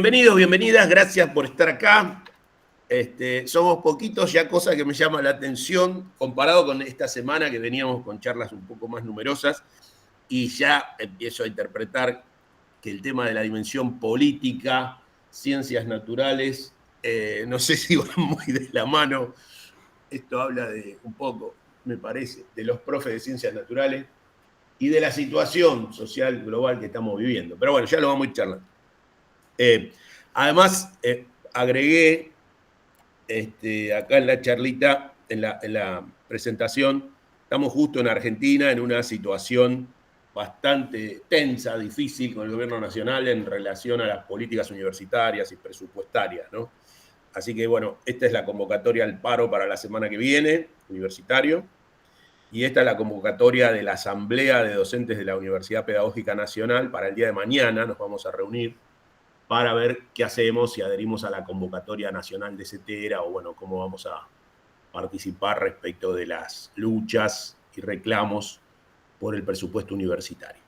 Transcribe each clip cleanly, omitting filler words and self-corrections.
Bienvenidos, bienvenidas, gracias por estar acá. Somos poquitos, ya cosa que me llama la atención comparado con esta semana que veníamos con charlas un poco más numerosas y ya empiezo a interpretar que el tema de la dimensión política, ciencias naturales, no sé si van muy de la mano. Esto habla de un poco, me parece, de los profes de ciencias naturales y de la situación social global que estamos viviendo. Pero bueno, ya lo vamos a ir charlando. Además, agregué acá en la charlita, en la presentación, estamos justo en Argentina en una situación bastante tensa, difícil con el gobierno nacional en relación a las políticas universitarias y presupuestarias, ¿no? Así que bueno, esta es la convocatoria al paro para la semana que viene, universitario, y esta es la convocatoria de la Asamblea de Docentes de la Universidad Pedagógica Nacional para el día de mañana. Nos vamos a reunir para ver qué hacemos, si adherimos a la convocatoria nacional de CETERA o bueno, cómo vamos a participar respecto de las luchas y reclamos por el presupuesto universitario.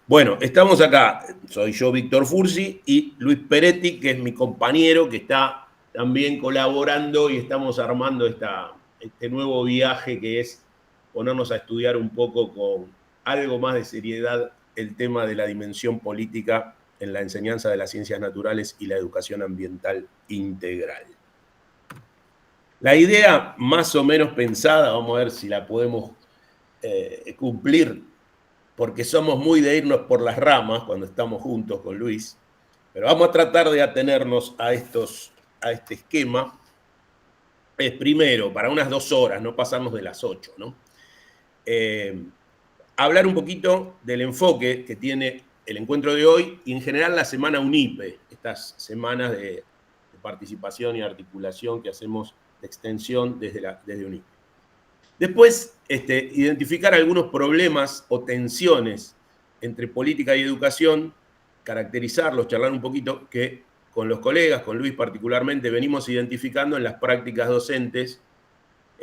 Bueno, estamos acá, soy yo, Víctor Fursi, y Luis Peretti, que es mi compañero, que está también colaborando y estamos armando este nuevo viaje que es ponernos a estudiar un poco con algo más de seriedad el tema de la dimensión política en la enseñanza de las ciencias naturales y la educación ambiental integral. La idea más o menos pensada, vamos a ver si la podemos cumplir, porque somos muy de irnos por las ramas cuando estamos juntos con Luis, pero vamos a tratar de atenernos a este esquema. Es primero, para unas 2 horas, no pasarnos de las 8, ¿no? Hablar un poquito del enfoque que tiene el encuentro de hoy y en general la semana UNIPE, estas semanas de participación y articulación que hacemos de extensión desde UNIPE. Después, identificar algunos problemas o tensiones entre política y educación, caracterizarlos, charlar un poquito, que con los colegas, con Luis particularmente, venimos identificando en las prácticas docentes,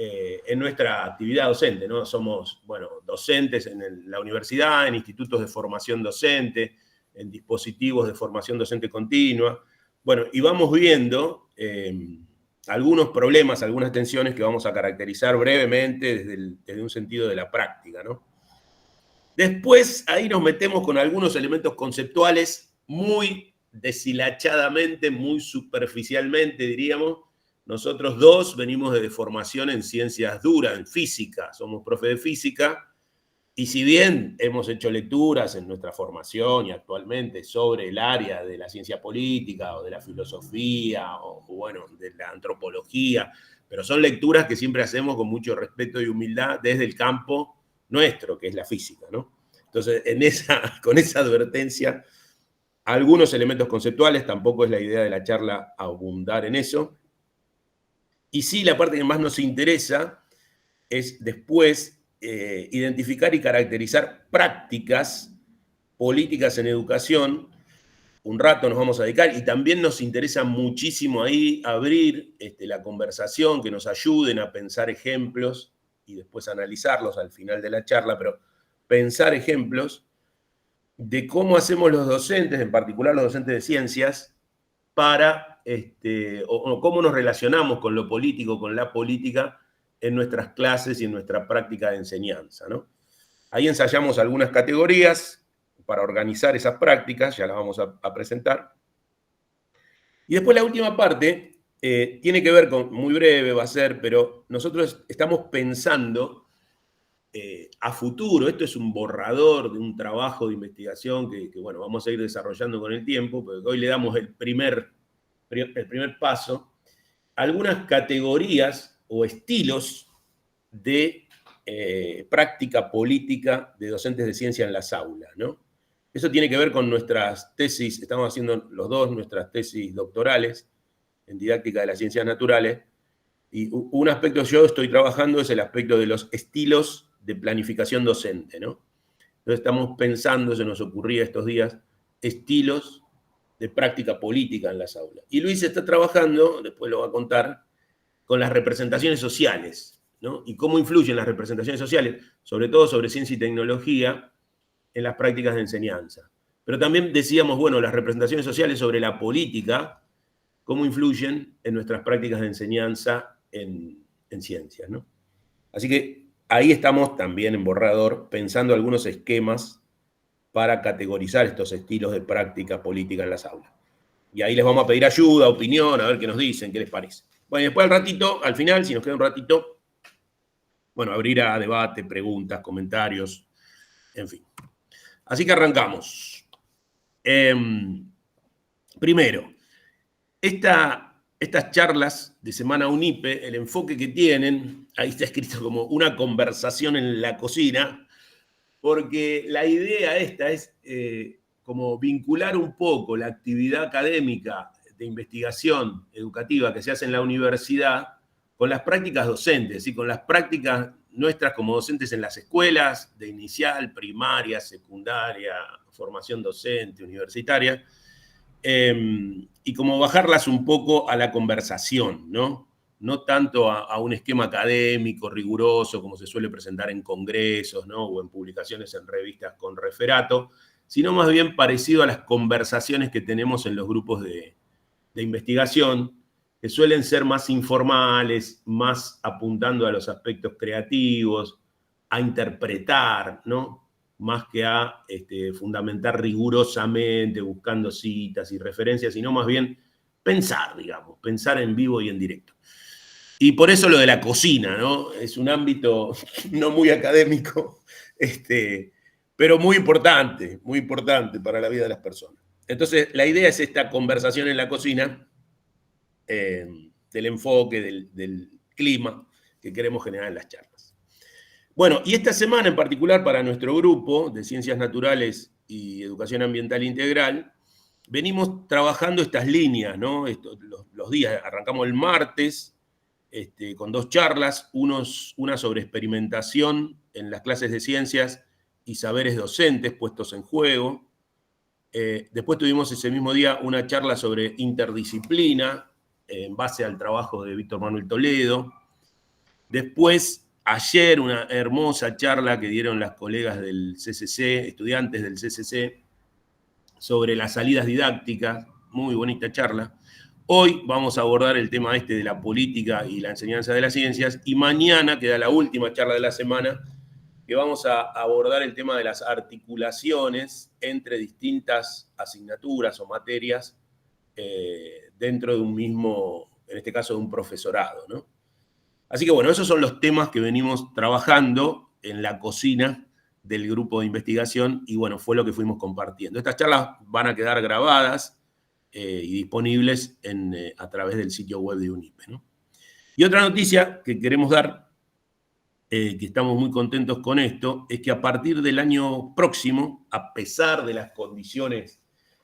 en nuestra actividad docente, ¿no? Somos, bueno, docentes en la universidad, en institutos de formación docente, en dispositivos de formación docente continua. Bueno, y vamos viendo algunos problemas, algunas tensiones que vamos a caracterizar brevemente desde un sentido de la práctica, ¿no? Después, ahí nos metemos con algunos elementos conceptuales muy deshilachadamente, muy superficialmente, diríamos. Nosotros dos venimos de formación en ciencias duras, en física, somos profe de física, y si bien hemos hecho lecturas en nuestra formación y actualmente sobre el área de la ciencia política o de la filosofía o bueno, de la antropología, pero son lecturas que siempre hacemos con mucho respeto y humildad desde el campo nuestro, que es la física, ¿no? Entonces, con esa advertencia, algunos elementos conceptuales, tampoco es la idea de la charla abundar en eso. Y sí, la parte que más nos interesa es después identificar y caracterizar prácticas políticas en educación. Un rato nos vamos a dedicar y también nos interesa muchísimo ahí abrir la conversación, que nos ayuden a pensar ejemplos y después analizarlos al final de la charla, pero pensar ejemplos de cómo hacemos los docentes, en particular los docentes de ciencias, para, o cómo nos relacionamos con lo político, con la política, en nuestras clases y en nuestra práctica de enseñanza, ¿no? Ahí ensayamos algunas categorías para organizar esas prácticas, ya las vamos a presentar. Y después la última parte tiene que ver con, muy breve va a ser, pero nosotros estamos pensando a futuro. Esto es un borrador de un trabajo de investigación que bueno, vamos a ir desarrollando con el tiempo, porque hoy le damos el primer paso, algunas categorías o estilos de práctica política de docentes de ciencia en las aulas, ¿no? Eso tiene que ver con nuestras tesis, estamos haciendo los dos nuestras tesis doctorales en didáctica de las ciencias naturales, y un aspecto que yo estoy trabajando es el aspecto de los estilos de planificación docente, ¿no? Entonces estamos pensando, se nos ocurría estos días, estilos de práctica política en las aulas. Y Luis está trabajando, después lo va a contar, con las representaciones sociales, ¿no? Y cómo influyen las representaciones sociales, sobre todo sobre ciencia y tecnología, en las prácticas de enseñanza. Pero también decíamos, bueno, las representaciones sociales sobre la política, cómo influyen en nuestras prácticas de enseñanza en ciencias, ¿no? Así que ahí estamos también en borrador pensando algunos esquemas para categorizar estos estilos de práctica política en las aulas. Y ahí les vamos a pedir ayuda, opinión, a ver qué nos dicen, qué les parece. Bueno, y después al ratito, al final, si nos queda un ratito, bueno, abrir a debate, preguntas, comentarios, en fin. Así que arrancamos. Primero, estas charlas de Semana UNIPE, el enfoque que tienen, ahí está escrito como una conversación en la cocina, porque la idea esta es como vincular un poco la actividad académica de investigación educativa que se hace en la universidad con las prácticas docentes y con las prácticas nuestras como docentes en las escuelas de inicial, primaria, secundaria, formación docente, universitaria, y como bajarlas un poco a la conversación, ¿no? No tanto a un esquema académico riguroso como se suele presentar en congresos, ¿no? O en publicaciones en revistas con referato, sino más bien parecido a las conversaciones que tenemos en los grupos de investigación, que suelen ser más informales, más apuntando a los aspectos creativos, a interpretar, ¿no? Más que a fundamentar rigurosamente, buscando citas y referencias, sino más bien pensar, digamos, pensar en vivo y en directo. Y por eso lo de la cocina, ¿no? Es un ámbito no muy académico, pero muy importante para la vida de las personas. Entonces, la idea es esta conversación en la cocina, del enfoque, del clima que queremos generar en las charlas. Bueno, y esta semana en particular para nuestro grupo de Ciencias Naturales y Educación Ambiental Integral, venimos trabajando estas líneas, ¿no? Los días, arrancamos el martes con 2 charlas, una sobre experimentación en las clases de ciencias y saberes docentes puestos en juego. Después tuvimos ese mismo día una charla sobre interdisciplina, en base al trabajo de Víctor Manuel Toledo. Después, ayer, una hermosa charla que dieron las colegas del CCC, estudiantes del CCC, sobre las salidas didácticas, muy bonita charla. Hoy vamos a abordar el tema de la política y la enseñanza de las ciencias, y mañana queda la última charla de la semana, que vamos a abordar el tema de las articulaciones entre distintas asignaturas o materias dentro de un mismo, en este caso de un profesorado, ¿no? Así que bueno, esos son los temas que venimos trabajando en la cocina del grupo de investigación y bueno, fue lo que fuimos compartiendo. Estas charlas van a quedar grabadas y disponibles a través del sitio web de UNIPE, ¿no? Y otra noticia que queremos dar, que estamos muy contentos con esto, es que a partir del año próximo, a pesar de las condiciones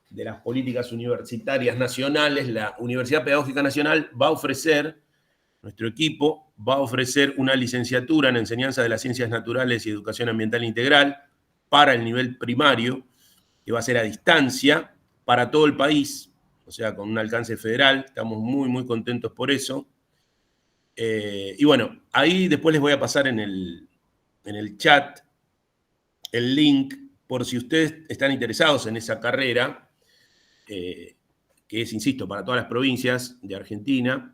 de las políticas universitarias nacionales, la Universidad Pedagógica Nacional va a ofrecer, nuestro equipo va a ofrecer una licenciatura en Enseñanza de las Ciencias Naturales y Educación Ambiental Integral para el nivel primario, que va a ser a distancia para todo el país, o sea, con un alcance federal. Estamos muy, muy contentos por eso. Y bueno, ahí después les voy a pasar en el chat el link por si ustedes están interesados en esa carrera, que es, insisto, para todas las provincias de Argentina.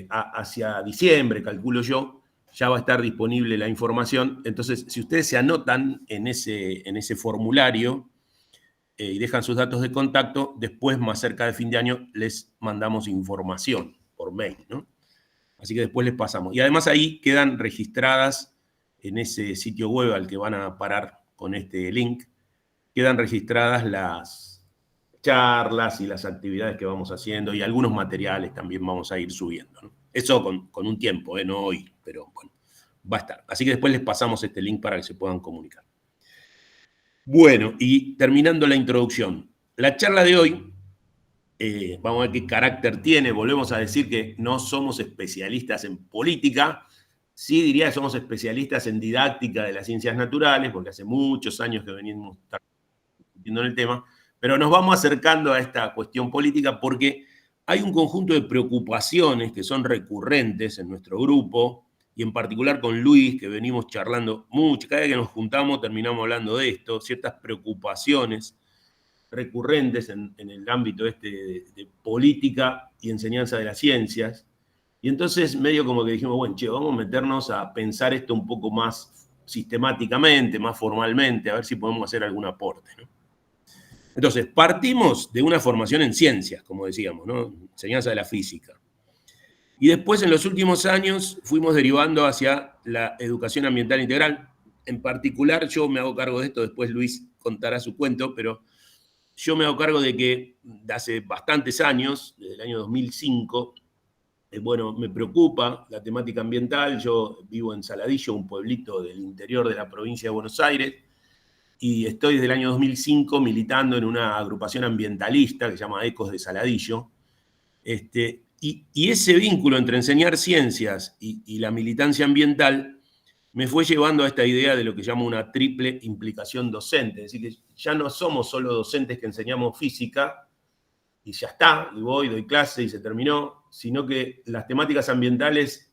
Hacia diciembre, calculo yo, ya va a estar disponible la información. Entonces, si ustedes se anotan en ese formulario y dejan sus datos de contacto, después, más cerca de fin de año, les mandamos información por mail, ¿no? Así que después les pasamos. Y además ahí quedan registradas en ese sitio web al que van a parar con este link, quedan registradas las charlas y las actividades que vamos haciendo y algunos materiales también vamos a ir subiendo, ¿no? Eso con un tiempo, no hoy, pero bueno, va a estar. Así que después les pasamos este link para que se puedan comunicar. Bueno, y terminando la introducción, la charla de hoy, vamos a ver qué carácter tiene. Volvemos a decir que no somos especialistas en política, sí diría que somos especialistas en didáctica de las ciencias naturales, porque hace muchos años que venimos discutiendo en el tema, pero nos vamos acercando a esta cuestión política porque hay un conjunto de preocupaciones que son recurrentes en nuestro grupo y en particular con Luis, que venimos charlando mucho, cada vez que nos juntamos terminamos hablando de esto, ciertas preocupaciones recurrentes en el ámbito de política y enseñanza de las ciencias. Y entonces medio como que dijimos, bueno, che, vamos a meternos a pensar esto un poco más sistemáticamente, más formalmente, a ver si podemos hacer algún aporte, ¿no? Entonces, partimos de una formación en ciencias, como decíamos, ¿no? Enseñanza de la física. Y después, en los últimos años, fuimos derivando hacia la educación ambiental integral. En particular, yo me hago cargo de esto, después Luis contará su cuento, pero yo me hago cargo de que de hace bastantes años, desde el año 2005, bueno, me preocupa la temática ambiental. Yo vivo en Saladillo, un pueblito del interior de la provincia de Buenos Aires, y estoy desde el año 2005 militando en una agrupación ambientalista que se llama Ecos de Saladillo. Y ese vínculo entre enseñar ciencias y la militancia ambiental me fue llevando a esta idea de lo que llamo una triple implicación docente. Es decir, que ya no somos solo docentes que enseñamos física y ya está, y voy, doy clase y se terminó, sino que las temáticas ambientales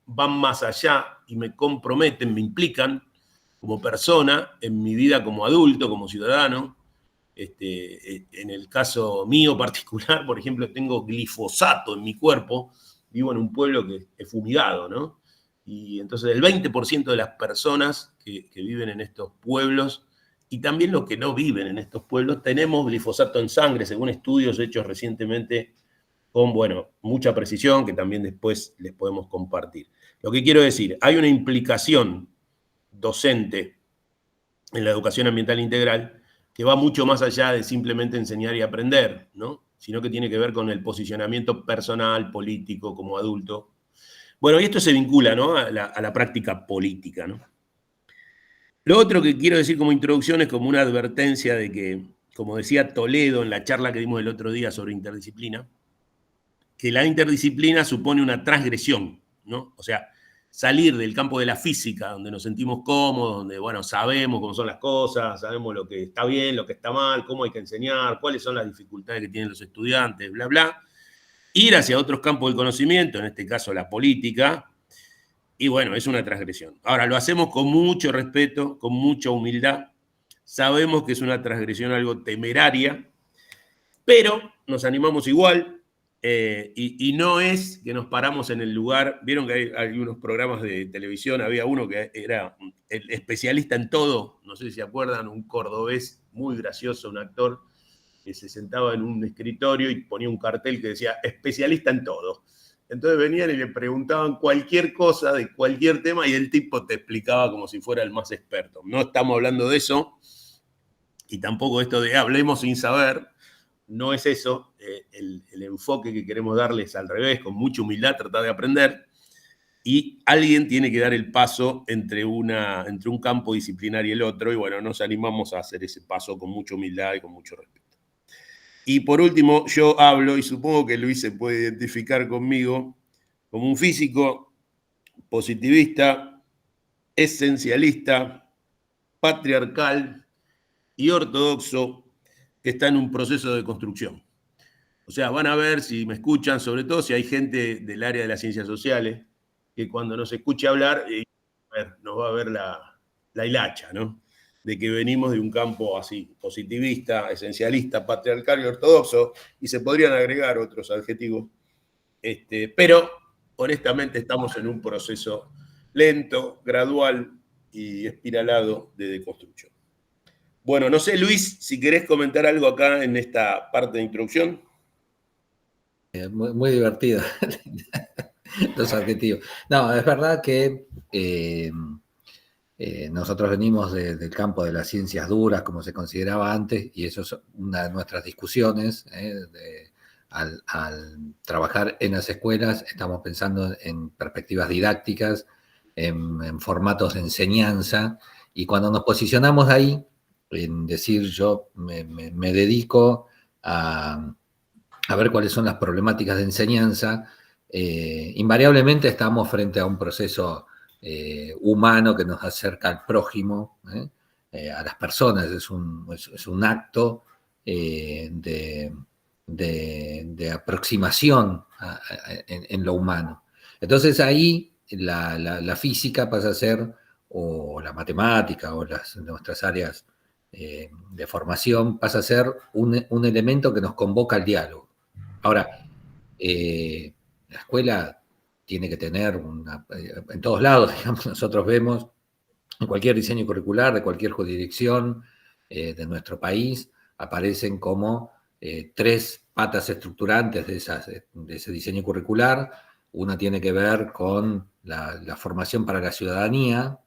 van más allá y me comprometen, me implican como persona, en mi vida como adulto, como ciudadano. En el caso mío particular, por ejemplo, tengo glifosato en mi cuerpo, vivo en un pueblo que es fumigado, ¿no? Y entonces el 20% de las personas que viven en estos pueblos, y también los que no viven en estos pueblos, tenemos glifosato en sangre, según estudios hechos recientemente con, bueno, mucha precisión, que también después les podemos compartir. Lo que quiero decir, hay una implicación docente en la educación ambiental integral que va mucho más allá de simplemente enseñar y aprender, ¿no? Sino que tiene que ver con el posicionamiento personal, político, como adulto. Bueno, y esto se vincula, ¿no?, a la práctica política, ¿no? Lo otro que quiero decir como introducción es como una advertencia de que, como decía Toledo en la charla que dimos el otro día sobre interdisciplina, que la interdisciplina supone una transgresión, ¿no? O sea, salir del campo de la física, donde nos sentimos cómodos, donde, bueno, sabemos cómo son las cosas, sabemos lo que está bien, lo que está mal, cómo hay que enseñar, cuáles son las dificultades que tienen los estudiantes, bla, bla. Ir hacia otros campos del conocimiento, en este caso la política, y bueno, es una transgresión. Ahora, lo hacemos con mucho respeto, con mucha humildad. Sabemos que es una transgresión algo temeraria, pero nos animamos igual. Y no es que nos paramos en el lugar. Vieron que hay unos programas de televisión, había uno que era el especialista en todo, no sé si se acuerdan, un cordobés muy gracioso, un actor que se sentaba en un escritorio y ponía un cartel que decía especialista en todo. Entonces venían y le preguntaban cualquier cosa de cualquier tema y el tipo te explicaba como si fuera el más experto. No estamos hablando de eso, y tampoco esto de hablemos sin saber. No es eso. El enfoque que queremos darles al revés, con mucha humildad, tratar de aprender, y alguien tiene que dar el paso entre un campo disciplinar y el otro, y bueno, nos animamos a hacer ese paso con mucha humildad y con mucho respeto. Y por último, yo hablo, y supongo que Luis se puede identificar conmigo, como un físico positivista, esencialista, patriarcal y ortodoxo, que está en un proceso de construcción. O sea, van a ver, si me escuchan, sobre todo si hay gente del área de las ciencias sociales, que cuando nos escuche hablar, nos va a ver la hilacha, ¿no? De que venimos de un campo así, positivista, esencialista, patriarcal y ortodoxo, y se podrían agregar otros adjetivos, pero honestamente estamos en un proceso lento, gradual y espiralado de deconstrucción. Bueno, no sé, Luis, si querés comentar algo acá en esta parte de introducción. Muy, muy divertido los adjetivos. No, es verdad que nosotros venimos del campo de las ciencias duras, como se consideraba antes, y eso es una de nuestras discusiones. Al trabajar en las escuelas, estamos pensando en perspectivas didácticas, en formatos de enseñanza, y cuando nos posicionamos ahí, en decir yo me dedico a ver cuáles son las problemáticas de enseñanza, invariablemente estamos frente a un proceso humano que nos acerca al prójimo, a las personas. Es un acto de aproximación en lo humano. Entonces ahí la física pasa a ser, o la matemática, o nuestras áreas de formación, pasa a ser un elemento que nos convoca al diálogo. Ahora, la escuela tiene que tener en todos lados, digamos, nosotros vemos en cualquier diseño curricular, de cualquier jurisdicción de nuestro país, aparecen como 3 patas estructurantes de ese diseño curricular. Una tiene que ver con la formación para la ciudadanía,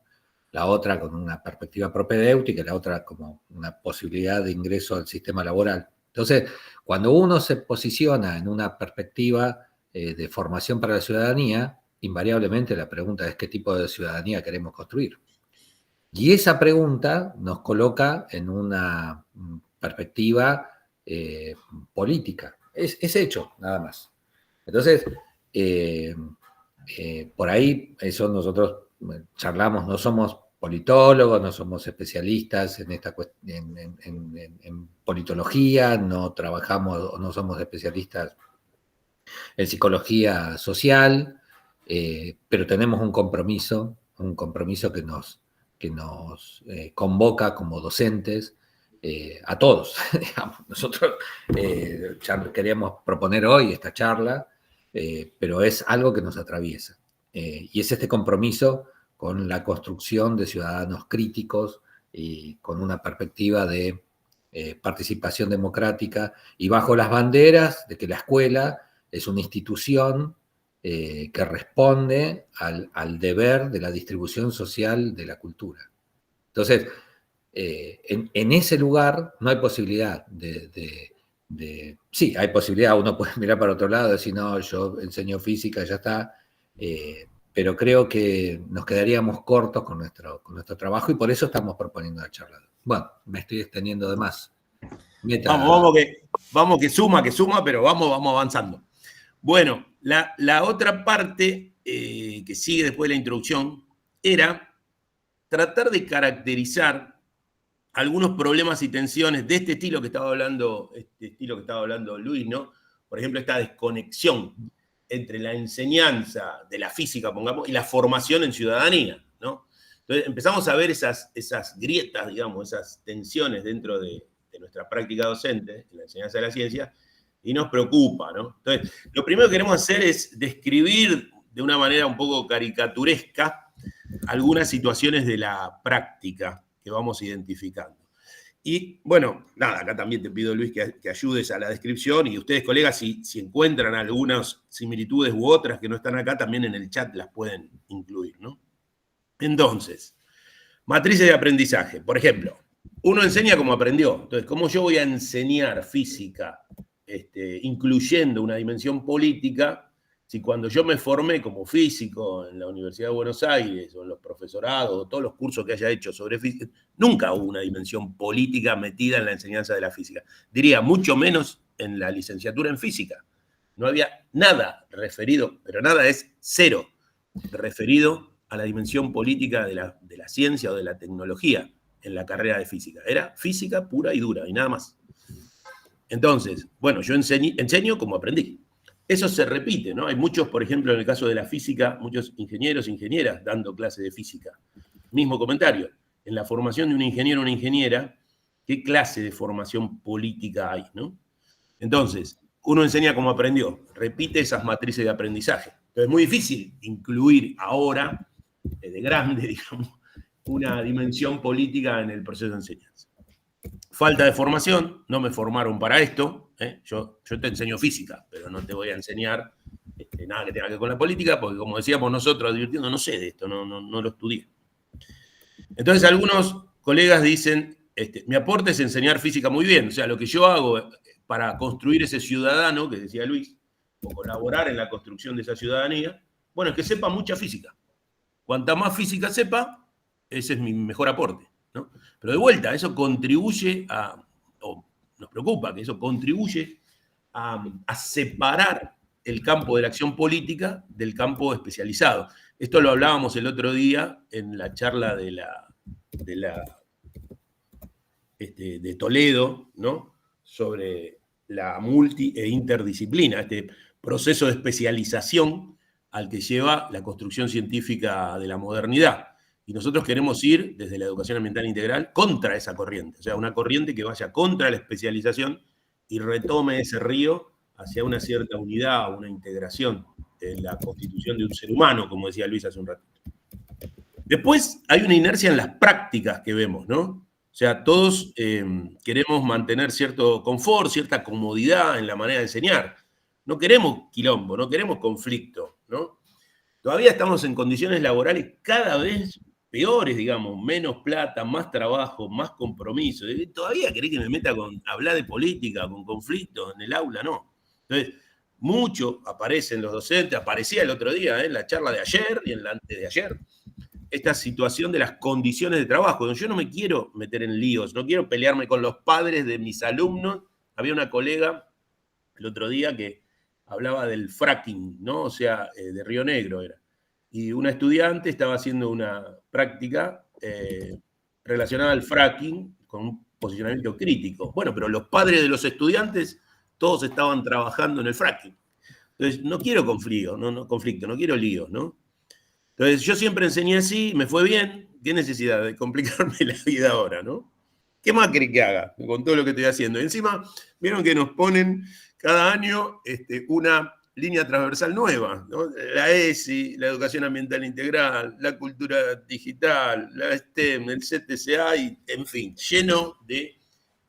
la otra con una perspectiva propedéutica y la otra como una posibilidad de ingreso al sistema laboral. Entonces, cuando uno se posiciona en una perspectiva de formación para la ciudadanía, invariablemente la pregunta es qué tipo de ciudadanía queremos construir. Y esa pregunta nos coloca en una perspectiva política. Es hecho, nada más. Entonces, por ahí, eso nosotros charlamos, no somos politólogos, no somos especialistas en politología, no trabajamos, no somos especialistas en psicología social, pero tenemos un compromiso que nos convoca como docentes a todos. Digamos. Nosotros queríamos proponer hoy esta charla, pero es algo que nos atraviesa. Y es este compromiso con la construcción de ciudadanos críticos y con una perspectiva de participación democrática y bajo las banderas de que la escuela es una institución que responde al deber de la distribución social de la cultura. Entonces, en ese lugar no hay posibilidad sí, hay posibilidad, uno puede mirar para otro lado y decir, no, yo enseño física, ya está, pero creo que nos quedaríamos cortos con nuestro trabajo y por eso estamos proponiendo la charla. Bueno, me estoy extendiendo de más. Vamos que suma, pero vamos avanzando. Bueno, la otra parte que sigue después de la introducción era tratar de caracterizar algunos problemas y tensiones de este estilo que estaba hablando Luis, ¿no? Por ejemplo, esta desconexión entre la enseñanza de la física, pongamos, y la formación en ciudadanía, ¿no? Entonces empezamos a ver esas grietas, digamos, esas tensiones dentro de nuestra práctica docente, en la enseñanza de la ciencia, y nos preocupa, ¿no? Entonces, lo primero que queremos hacer es describir de una manera un poco caricaturesca algunas situaciones de la práctica que vamos identificando. Y bueno, nada, acá también te pido, Luis, que ayudes a la descripción y ustedes, colegas, si encuentran algunas similitudes u otras que no están acá, también en el chat las pueden incluir, ¿no? Entonces, matrices de aprendizaje. Por ejemplo, uno enseña como aprendió. Entonces, ¿cómo yo voy a enseñar física incluyendo una dimensión política si cuando yo me formé como físico en la Universidad de Buenos Aires o en los profesorados o todos los cursos que haya hecho sobre física, nunca hubo una dimensión política metida en la enseñanza de la física? Diría, mucho menos en la licenciatura en física. No había nada referido, pero nada es cero, referido a la dimensión política de la ciencia o de la tecnología en la carrera de física. Era física pura y dura y nada más. Entonces, bueno, yo enseño como aprendí. Eso se repite, ¿no? Hay muchos, por ejemplo, en el caso de la física, muchos ingenieros e ingenieras dando clases de física. Mismo comentario. En la formación de un ingeniero o una ingeniera, ¿qué clase de formación política hay, no? Entonces, uno enseña como aprendió, repite esas matrices de aprendizaje. Entonces, es muy difícil incluir ahora, de grande, digamos, una dimensión política en el proceso de enseñanza. Falta de formación, no me formaron para esto. Yo te enseño física, pero no te voy a enseñar nada que tenga que ver con la política, porque como decíamos nosotros, advirtiendo, no sé de esto, no lo estudié. Entonces algunos colegas dicen, mi aporte es enseñar física muy bien, o sea, lo que yo hago para construir ese ciudadano, que decía Luis, o colaborar en la construcción de esa ciudadanía, bueno, es que sepa mucha física. Cuanta más física sepa, ese es mi mejor aporte, ¿no? Pero de vuelta, eso contribuye o nos preocupa que eso contribuye a separar el campo de la acción política del campo especializado. Esto lo hablábamos el otro día en la charla de Toledo, ¿no? Sobre la multi e interdisciplina, este proceso de especialización al que lleva la construcción científica de la modernidad. Y nosotros queremos ir, desde la educación ambiental integral, contra esa corriente. O sea, una corriente que vaya contra la especialización y retome ese río hacia una cierta unidad, una integración en la constitución de un ser humano, como decía Luis hace un ratito. Después hay una inercia en las prácticas que vemos, ¿no? O sea, todos queremos mantener cierto confort, cierta comodidad en la manera de enseñar. No queremos quilombo, no queremos conflicto, ¿no? Todavía estamos en condiciones laborales cada vez peores, digamos, menos plata, más trabajo, más compromiso. ¿Todavía querés que me meta con hablar de política, con conflictos en el aula? No. Entonces, mucho aparecen los docentes, aparecía el otro día en la charla de ayer y en la antes de ayer, esta situación de las condiciones de trabajo. Yo no me quiero meter en líos, no quiero pelearme con los padres de mis alumnos. Había una colega el otro día que hablaba del fracking, ¿no? O sea, de Río Negro era. Y una estudiante estaba haciendo una práctica relacionada al fracking con un posicionamiento crítico. Bueno, pero los padres de los estudiantes todos estaban trabajando en el fracking. Entonces, no quiero conflicto, no quiero líos, ¿no? Entonces, yo siempre enseñé así, me fue bien. ¿Qué necesidad de complicarme la vida ahora, no? ¿Qué más querés que haga con todo lo que estoy haciendo? Y encima, vieron que nos ponen cada año una línea transversal nueva, ¿no? La ESI, la educación ambiental integral, la cultura digital, la STEM, el CTCA, y, en fin, lleno de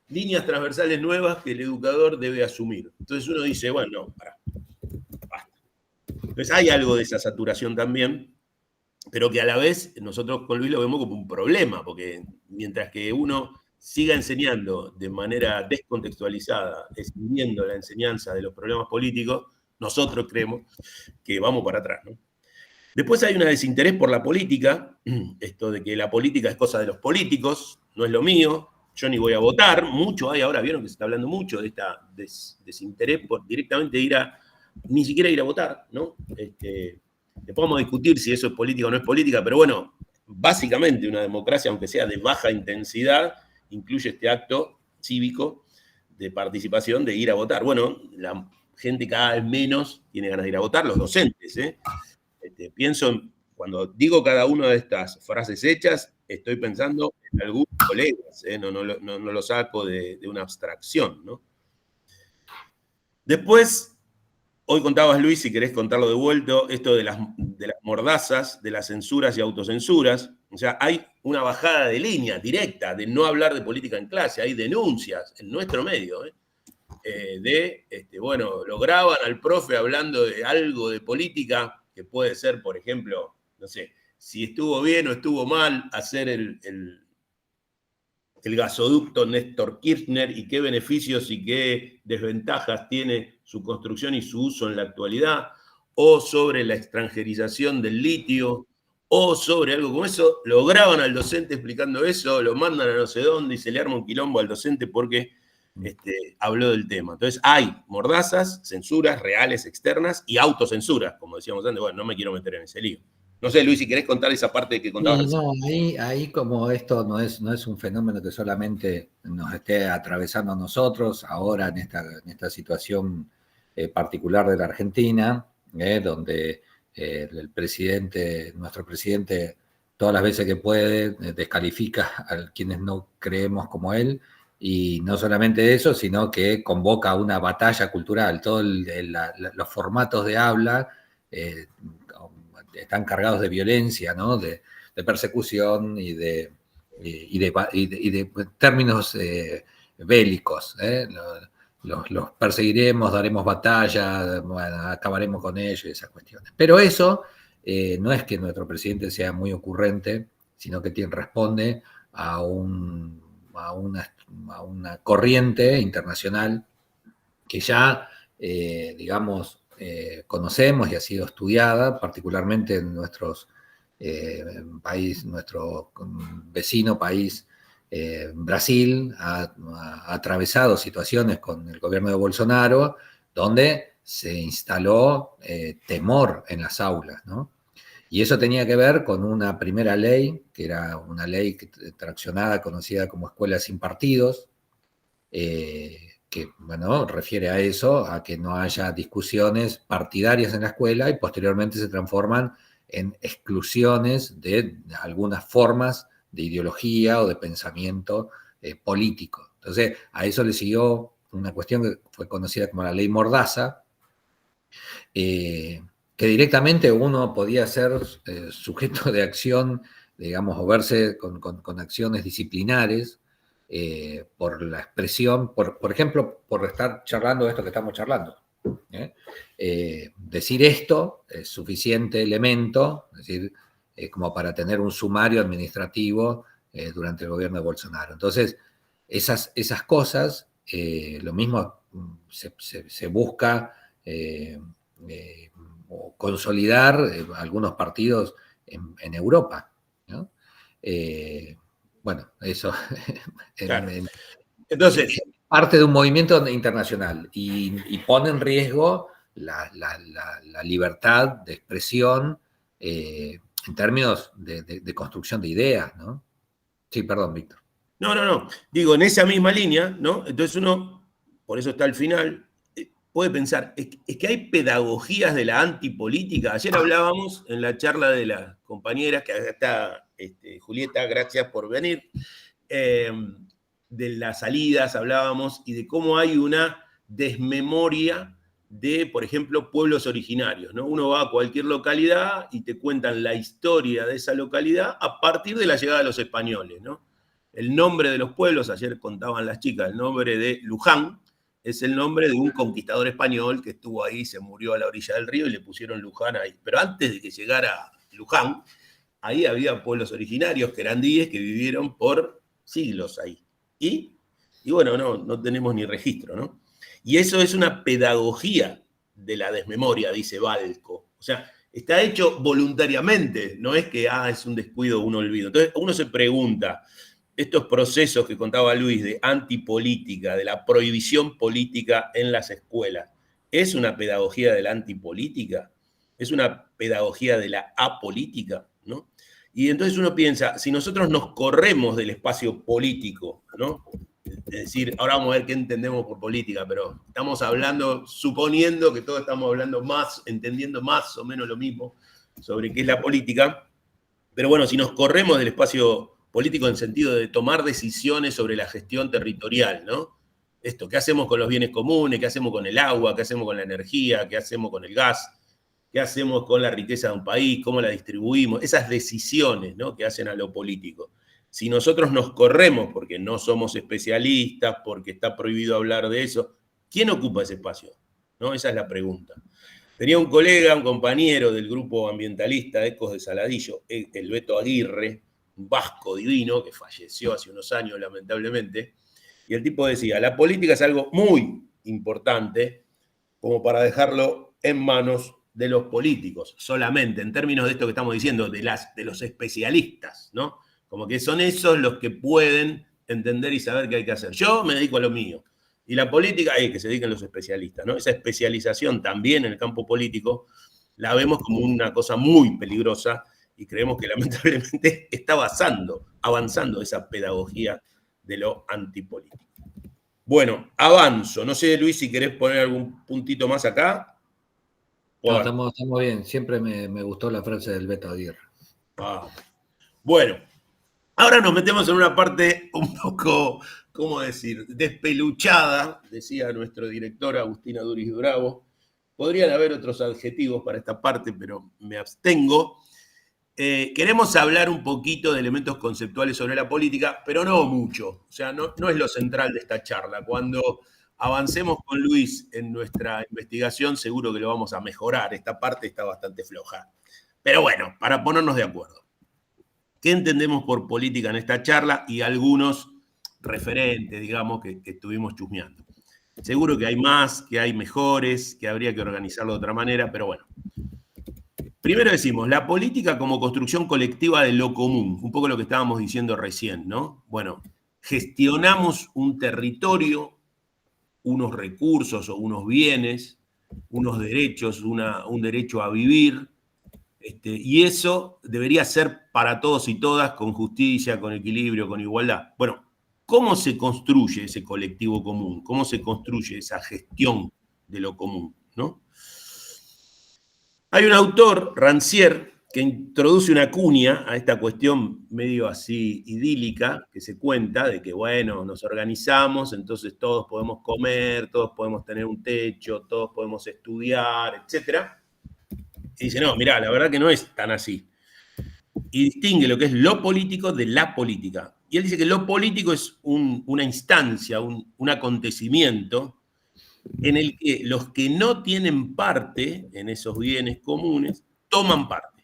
líneas transversales nuevas que el educador debe asumir. Entonces uno dice, bueno, pará, basta. Entonces hay algo de esa saturación también, pero que a la vez nosotros con Luis lo vemos como un problema, porque mientras que uno siga enseñando de manera descontextualizada, escribiendo la enseñanza de los problemas políticos, nosotros creemos que vamos para atrás, ¿no? Después hay un desinterés por la política, esto de que la política es cosa de los políticos, no es lo mío, yo ni voy a votar, mucho hay ahora, vieron que se está hablando mucho de esta desinterés por directamente ni siquiera ir a votar, ¿no? Después vamos a discutir si eso es política o no es política, pero bueno, básicamente una democracia, aunque sea de baja intensidad, incluye este acto cívico de participación de ir a votar. Bueno, la gente cada vez menos tiene ganas de ir a votar, los docentes, ¿eh? Pienso, cuando digo cada una de estas frases hechas, estoy pensando en algunos colegas, ¿eh? No lo saco de una abstracción, ¿no? Después, hoy contabas, Luis, si querés contarlo de vuelto, esto de las mordazas, de las censuras y autocensuras. O sea, hay una bajada de línea directa de no hablar de política en clase, hay denuncias en nuestro medio, bueno, lo graban al profe hablando de algo de política, que puede ser, por ejemplo, no sé, si estuvo bien o estuvo mal hacer el gasoducto Néstor Kirchner y qué beneficios y qué desventajas tiene su construcción y su uso en la actualidad, o sobre la extranjerización del litio, o sobre algo como eso, lo graban al docente explicando eso, lo mandan a no sé dónde y se le arma un quilombo al docente porque habló del tema. Entonces hay mordazas, censuras reales, externas y autocensuras, como decíamos antes. Bueno, no me quiero meter en ese lío. No sé, Luis, si querés contar esa parte que contabas recién. No, ahí como esto no es un fenómeno que solamente nos esté atravesando a nosotros, ahora en esta situación particular de la Argentina, donde nuestro presidente, todas las veces que puede, descalifica a quienes no creemos como él, y no solamente eso, sino que convoca una batalla cultural. Todos los formatos de habla están cargados de violencia, ¿no? De persecución y de términos bélicos. Los perseguiremos, daremos batalla, bueno, acabaremos con ellos y esas cuestiones. Pero eso no es que nuestro presidente sea muy ocurrente, sino que responde a una corriente internacional que ya, digamos, conocemos y ha sido estudiada, particularmente en nuestro vecino país, Brasil, ha atravesado situaciones con el gobierno de Bolsonaro, donde se instaló temor en las aulas, ¿no? Y eso tenía que ver con una primera ley, que era una ley traccionada, conocida como Escuelas sin Partidos, que, bueno, refiere a eso, a que no haya discusiones partidarias en la escuela y posteriormente se transforman en exclusiones de algunas formas de ideología o de pensamiento político. Entonces, a eso le siguió una cuestión que fue conocida como la ley Mordaza, que directamente uno podía ser sujeto de acción, digamos, o verse con acciones disciplinares por la expresión, por ejemplo, por estar charlando de esto que estamos charlando. Decir esto es suficiente elemento, es decir, como para tener un sumario administrativo durante el gobierno de Bolsonaro. Entonces, esas cosas, lo mismo se busca consolidar algunos partidos en Europa, ¿no? Bueno, eso Claro. Entonces, parte de un movimiento internacional y pone en riesgo la libertad de expresión en términos de construcción de ideas, ¿no? Sí, perdón, Víctor. No. Digo, en esa misma línea, ¿no? Entonces uno, por eso está al final, puede pensar, es que hay pedagogías de la antipolítica. Ayer hablábamos en la charla de las compañeras, que acá está Julieta, gracias por venir, de las salidas hablábamos y de cómo hay una desmemoria de, por ejemplo, pueblos originarios, ¿no? Uno va a cualquier localidad y te cuentan la historia de esa localidad a partir de la llegada de los españoles, ¿no? El nombre de los pueblos, ayer contaban las chicas, el nombre de Luján es el nombre de un conquistador español que estuvo ahí, se murió a la orilla del río y le pusieron Luján ahí. Pero antes de que llegara Luján, ahí había pueblos originarios, querandíes, que vivieron por siglos ahí. Y bueno, no tenemos ni registro, ¿no? Y eso es una pedagogía de la desmemoria, dice Balco. O sea, está hecho voluntariamente, no es que es un descuido o un olvido. Entonces uno se pregunta, estos procesos que contaba Luis de antipolítica, de la prohibición política en las escuelas, ¿es una pedagogía de la antipolítica? ¿Es una pedagogía de la apolítica? ¿No? Y entonces uno piensa, si nosotros nos corremos del espacio político, ¿no? Es decir, ahora vamos a ver qué entendemos por política, pero estamos hablando, suponiendo que todos estamos hablando más, entendiendo más o menos lo mismo sobre qué es la política, pero bueno, si nos corremos del espacio político en sentido de tomar decisiones sobre la gestión territorial, ¿no? Esto, ¿qué hacemos con los bienes comunes? ¿Qué hacemos con el agua? ¿Qué hacemos con la energía? ¿Qué hacemos con el gas? ¿Qué hacemos con la riqueza de un país? ¿Cómo la distribuimos? Esas decisiones, ¿no?, que hacen a lo político. Si nosotros nos corremos porque no somos especialistas, porque está prohibido hablar de eso, ¿quién ocupa ese espacio? ¿No? Esa es la pregunta. Tenía un colega, un compañero del grupo ambientalista Ecos de Saladillo, el Beto Aguirre, un vasco divino que falleció hace unos años lamentablemente, y el tipo decía, la política es algo muy importante como para dejarlo en manos de los políticos, solamente en términos de esto que estamos diciendo, de los especialistas, ¿no? Como que son esos los que pueden entender y saber qué hay que hacer. Yo me dedico a lo mío. Y la política, que se dediquen los especialistas, ¿no? Esa especialización también en el campo político la vemos como una cosa muy peligrosa y creemos que lamentablemente está avanzando esa pedagogía de lo antipolítico. Bueno, avanzo. No sé, Luis, si querés poner algún puntito más acá. No, estamos bien. Siempre me gustó la frase del Beto Aguirre. Bueno, ahora nos metemos en una parte un poco, ¿cómo decir?, despeluchada, decía nuestro director Agustina Duris Bravo. Podrían haber otros adjetivos para esta parte, pero me abstengo. Queremos hablar un poquito de elementos conceptuales sobre la política, pero no mucho. O sea, no es lo central de esta charla. Cuando avancemos con Luis en nuestra investigación, seguro que lo vamos a mejorar. Esta parte está bastante floja. Pero bueno, para ponernos de acuerdo. ¿Qué entendemos por política en esta charla? Y algunos referentes, digamos, que estuvimos chusmeando. Seguro que hay más, que hay mejores, que habría que organizarlo de otra manera, pero bueno. Primero decimos, la política como construcción colectiva de lo común, un poco lo que estábamos diciendo recién, ¿no? Bueno, gestionamos un territorio, unos recursos o unos bienes, unos derechos, un derecho a vivir, y eso debería ser para todos y todas con justicia, con equilibrio, con igualdad. Bueno, ¿cómo se construye ese colectivo común? ¿Cómo se construye esa gestión de lo común, ¿no? Hay un autor, Rancière, que introduce una cuña a esta cuestión medio así idílica, que se cuenta de que, bueno, nos organizamos, entonces todos podemos comer, todos podemos tener un techo, todos podemos estudiar, etc. Y dice, no, mirá, la verdad que no es tan así. Y distingue lo que es lo político de la política. Y él dice que lo político es una instancia, un acontecimiento en el que los que no tienen parte en esos bienes comunes toman parte.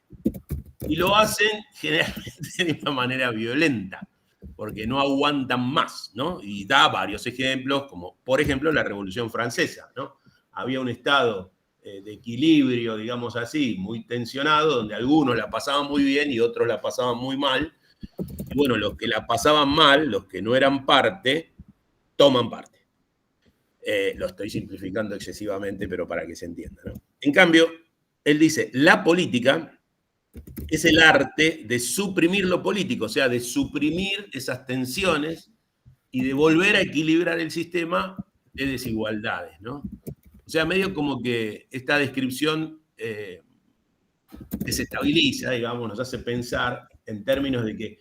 Y lo hacen generalmente de una manera violenta, porque no aguantan más, ¿no? Y da varios ejemplos, como por ejemplo la Revolución Francesa, ¿no? Había un estado de equilibrio, digamos así, muy tensionado, donde algunos la pasaban muy bien y otros la pasaban muy mal. Y bueno, los que la pasaban mal, los que no eran parte, toman parte. Lo estoy simplificando excesivamente, pero para que se entienda, ¿no? En cambio, él dice, la política es el arte de suprimir lo político, o sea, de suprimir esas tensiones y de volver a equilibrar el sistema de desigualdades, ¿no? O sea, medio como que esta descripción desestabiliza, digamos, nos hace pensar en términos de que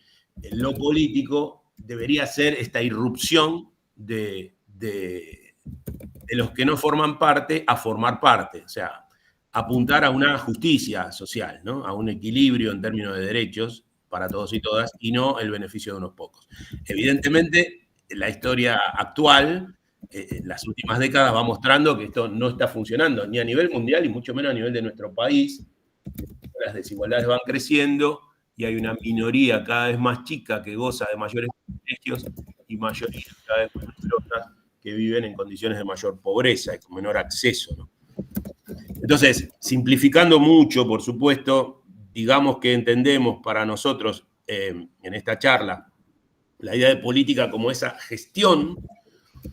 lo político debería ser esta irrupción de los que no forman parte a formar parte, o sea, apuntar a una justicia social, ¿no? A un equilibrio en términos de derechos para todos y todas, y no el beneficio de unos pocos. Evidentemente, la historia actual, las últimas décadas, va mostrando que esto no está funcionando, ni a nivel mundial y mucho menos a nivel de nuestro país. Las desigualdades van creciendo y hay una minoría cada vez más chica que goza de mayores privilegios y mayorías cada vez más numerosas que viven en condiciones de mayor pobreza y con menor acceso, ¿no? Entonces, simplificando mucho, por supuesto, digamos que entendemos para nosotros en esta charla la idea de política como esa gestión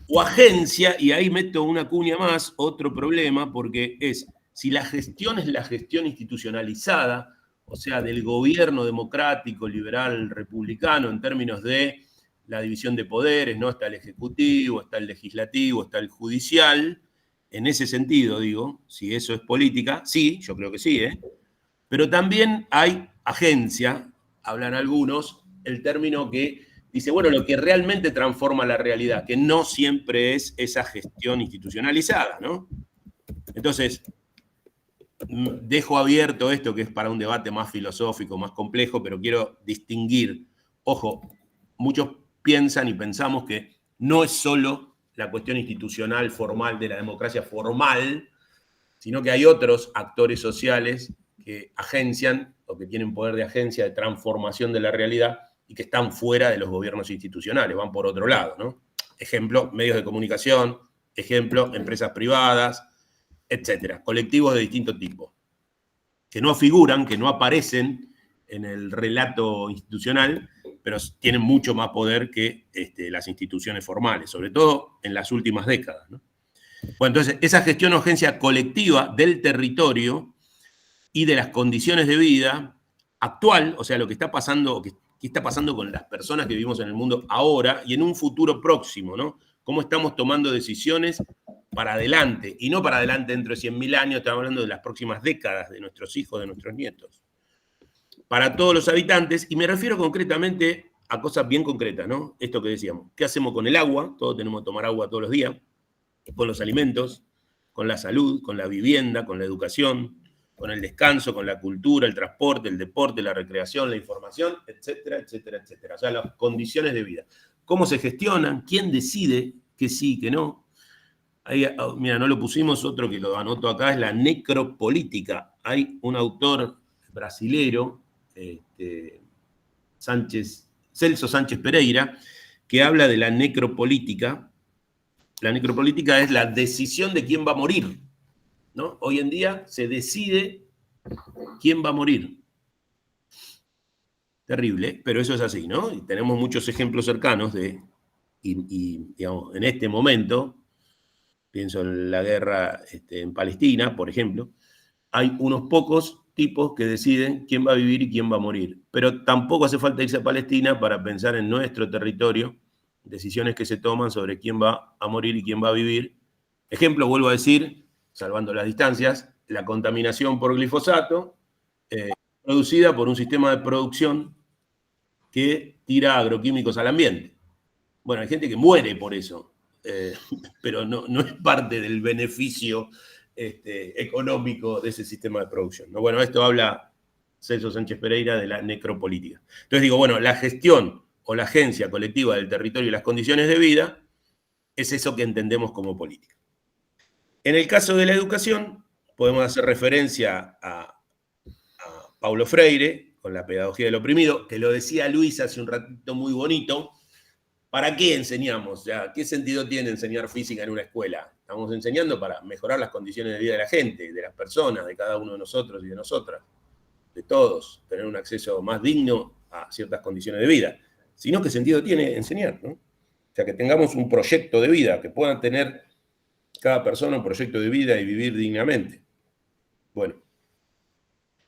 o agencia, y ahí meto una cuña más, otro problema, porque es, si la gestión es la gestión institucionalizada, o sea, del gobierno democrático, liberal, republicano, en términos de la división de poderes, ¿no? Está el ejecutivo, está el legislativo, está el judicial. En ese sentido, digo, si eso es política, sí, yo creo que sí, ¿eh? Pero también hay agencia, hablan algunos, el término que dice, bueno, lo que realmente transforma la realidad, que no siempre es esa gestión institucionalizada, ¿no? Entonces, dejo abierto esto que es para un debate más filosófico, más complejo, pero quiero distinguir, ojo, muchos piensan y pensamos que no es solo la cuestión institucional formal de la democracia formal, sino que hay otros actores sociales que agencian o que tienen poder de agencia de transformación de la realidad y que están fuera de los gobiernos institucionales, van por otro lado, ¿no? Ejemplo, medios de comunicación, ejemplo, empresas privadas, etcétera, colectivos de distinto tipo, que no figuran, que no aparecen en el relato institucional, pero tienen mucho más poder que las instituciones formales, sobre todo en las últimas décadas, ¿no? Bueno, entonces, esa gestión o agencia colectiva del territorio y de las condiciones de vida actual, o sea, lo que está pasando, qué está pasando con las personas que vivimos en el mundo ahora y en un futuro próximo, ¿no? Cómo estamos tomando decisiones para adelante, y no para adelante dentro de 100.000 años, estamos hablando de las próximas décadas, de nuestros hijos, de nuestros nietos. Para todos los habitantes, y me refiero concretamente a cosas bien concretas, ¿no? Esto que decíamos, ¿qué hacemos con el agua? Todos tenemos que tomar agua todos los días, con los alimentos, con la salud, con la vivienda, con la educación, con el descanso, con la cultura, el transporte, el deporte, la recreación, la información, etcétera, etcétera, etcétera. O sea, las condiciones de vida. ¿Cómo se gestionan? ¿Quién decide que sí, que no? Ahí, mira, no lo pusimos, otro que lo anoto acá es la necropolítica. Hay un autor brasilero, Celso Sánchez Pereira, que habla de la necropolítica. La necropolítica es la decisión de quién va a morir, ¿no? Hoy en día se decide quién va a morir. Terrible, pero eso es así, ¿no? Y tenemos muchos ejemplos cercanos y digamos, en este momento, pienso en la guerra en Palestina, por ejemplo, hay unos pocos tipos que deciden quién va a vivir y quién va a morir. Pero tampoco hace falta irse a Palestina para pensar en nuestro territorio, decisiones que se toman sobre quién va a morir y quién va a vivir. Ejemplo, vuelvo a decir, salvando las distancias, la contaminación por glifosato, producida por un sistema de producción que tira agroquímicos al ambiente. Bueno, hay gente que muere por eso, pero no es parte del beneficio económico de ese sistema de producción, ¿no? Bueno, esto habla Celso Sánchez Pereira de la necropolítica. Entonces digo, bueno, la gestión o la agencia colectiva del territorio y las condiciones de vida es eso que entendemos como política. En el caso de la educación, podemos hacer referencia a Paulo Freire, con la pedagogía del oprimido, que lo decía Luis hace un ratito muy bonito. ¿Para qué enseñamos? Ya, ¿qué sentido tiene enseñar física en una escuela? Estamos enseñando para mejorar las condiciones de vida de la gente, de las personas, de cada uno de nosotros y de nosotras, de todos, tener un acceso más digno a ciertas condiciones de vida. Sino, ¿qué sentido tiene enseñar, ¿no? O sea, que tengamos un proyecto de vida, que puedan tener cada persona un proyecto de vida y vivir dignamente. Bueno,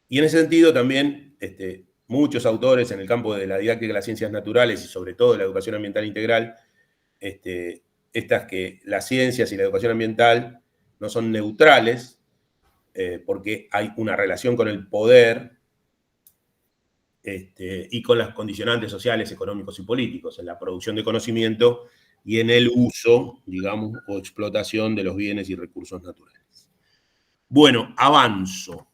y en ese sentido también muchos autores en el campo de la didáctica de las ciencias naturales y sobre todo de la educación ambiental integral, estas que las ciencias y la educación ambiental no son neutrales, porque hay una relación con el poder y con las condicionantes sociales, económicos y políticos, en la producción de conocimiento y en el uso, digamos, o explotación de los bienes y recursos naturales. Bueno, avanzo.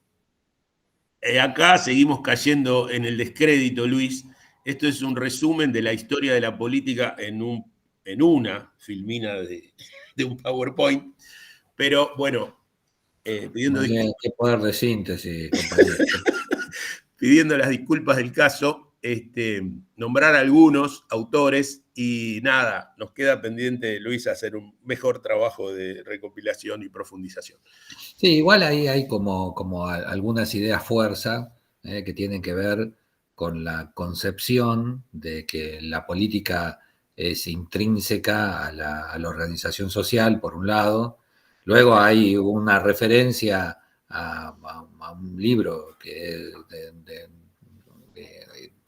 Acá seguimos cayendo en el descrédito, Luis. Esto es un resumen de la historia de la política en una filmina de un PowerPoint. Pero bueno, pidiendo disculpas. Qué poder de síntesis, compañero. Pidiendo las disculpas del caso, nombrar algunos autores y nada, nos queda pendiente, Luis, hacer un mejor trabajo de recopilación y profundización. Sí, igual ahí hay como algunas ideas fuerza que tienen que ver con la concepción de que la política es intrínseca a la organización social, por un lado. Luego hay una referencia a un libro que es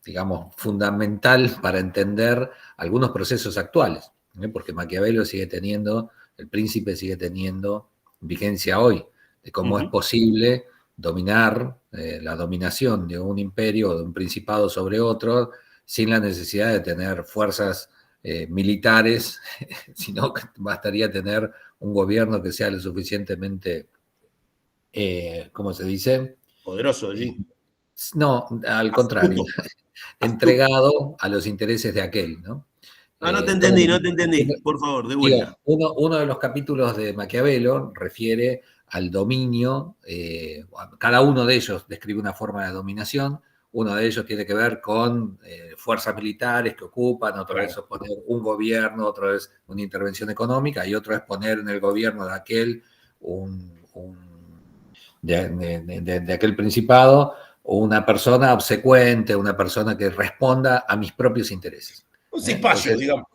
digamos, fundamental para entender algunos procesos actuales, porque Maquiavelo sigue teniendo, el Príncipe sigue teniendo vigencia hoy, de cómo es posible dominar la dominación de un imperio o de un principado sobre otro sin la necesidad de tener fuerzas militares, sino que bastaría tener un gobierno que sea lo suficientemente, ¿cómo se dice? Poderoso, ¿sí? No, al contrario, entregado a los intereses de aquel, ¿no? No te entendí, por favor, de vuelta. Digo, uno de los capítulos de Maquiavelo refiere al dominio, cada uno de ellos describe una forma de dominación, uno de ellos tiene que ver con fuerzas militares que ocupan, otro es poner un gobierno, otro es una intervención económica y otro es poner en el gobierno de aquel de aquel principado una persona obsecuente, una persona que responda a mis propios intereses. Un cipayo, digamos.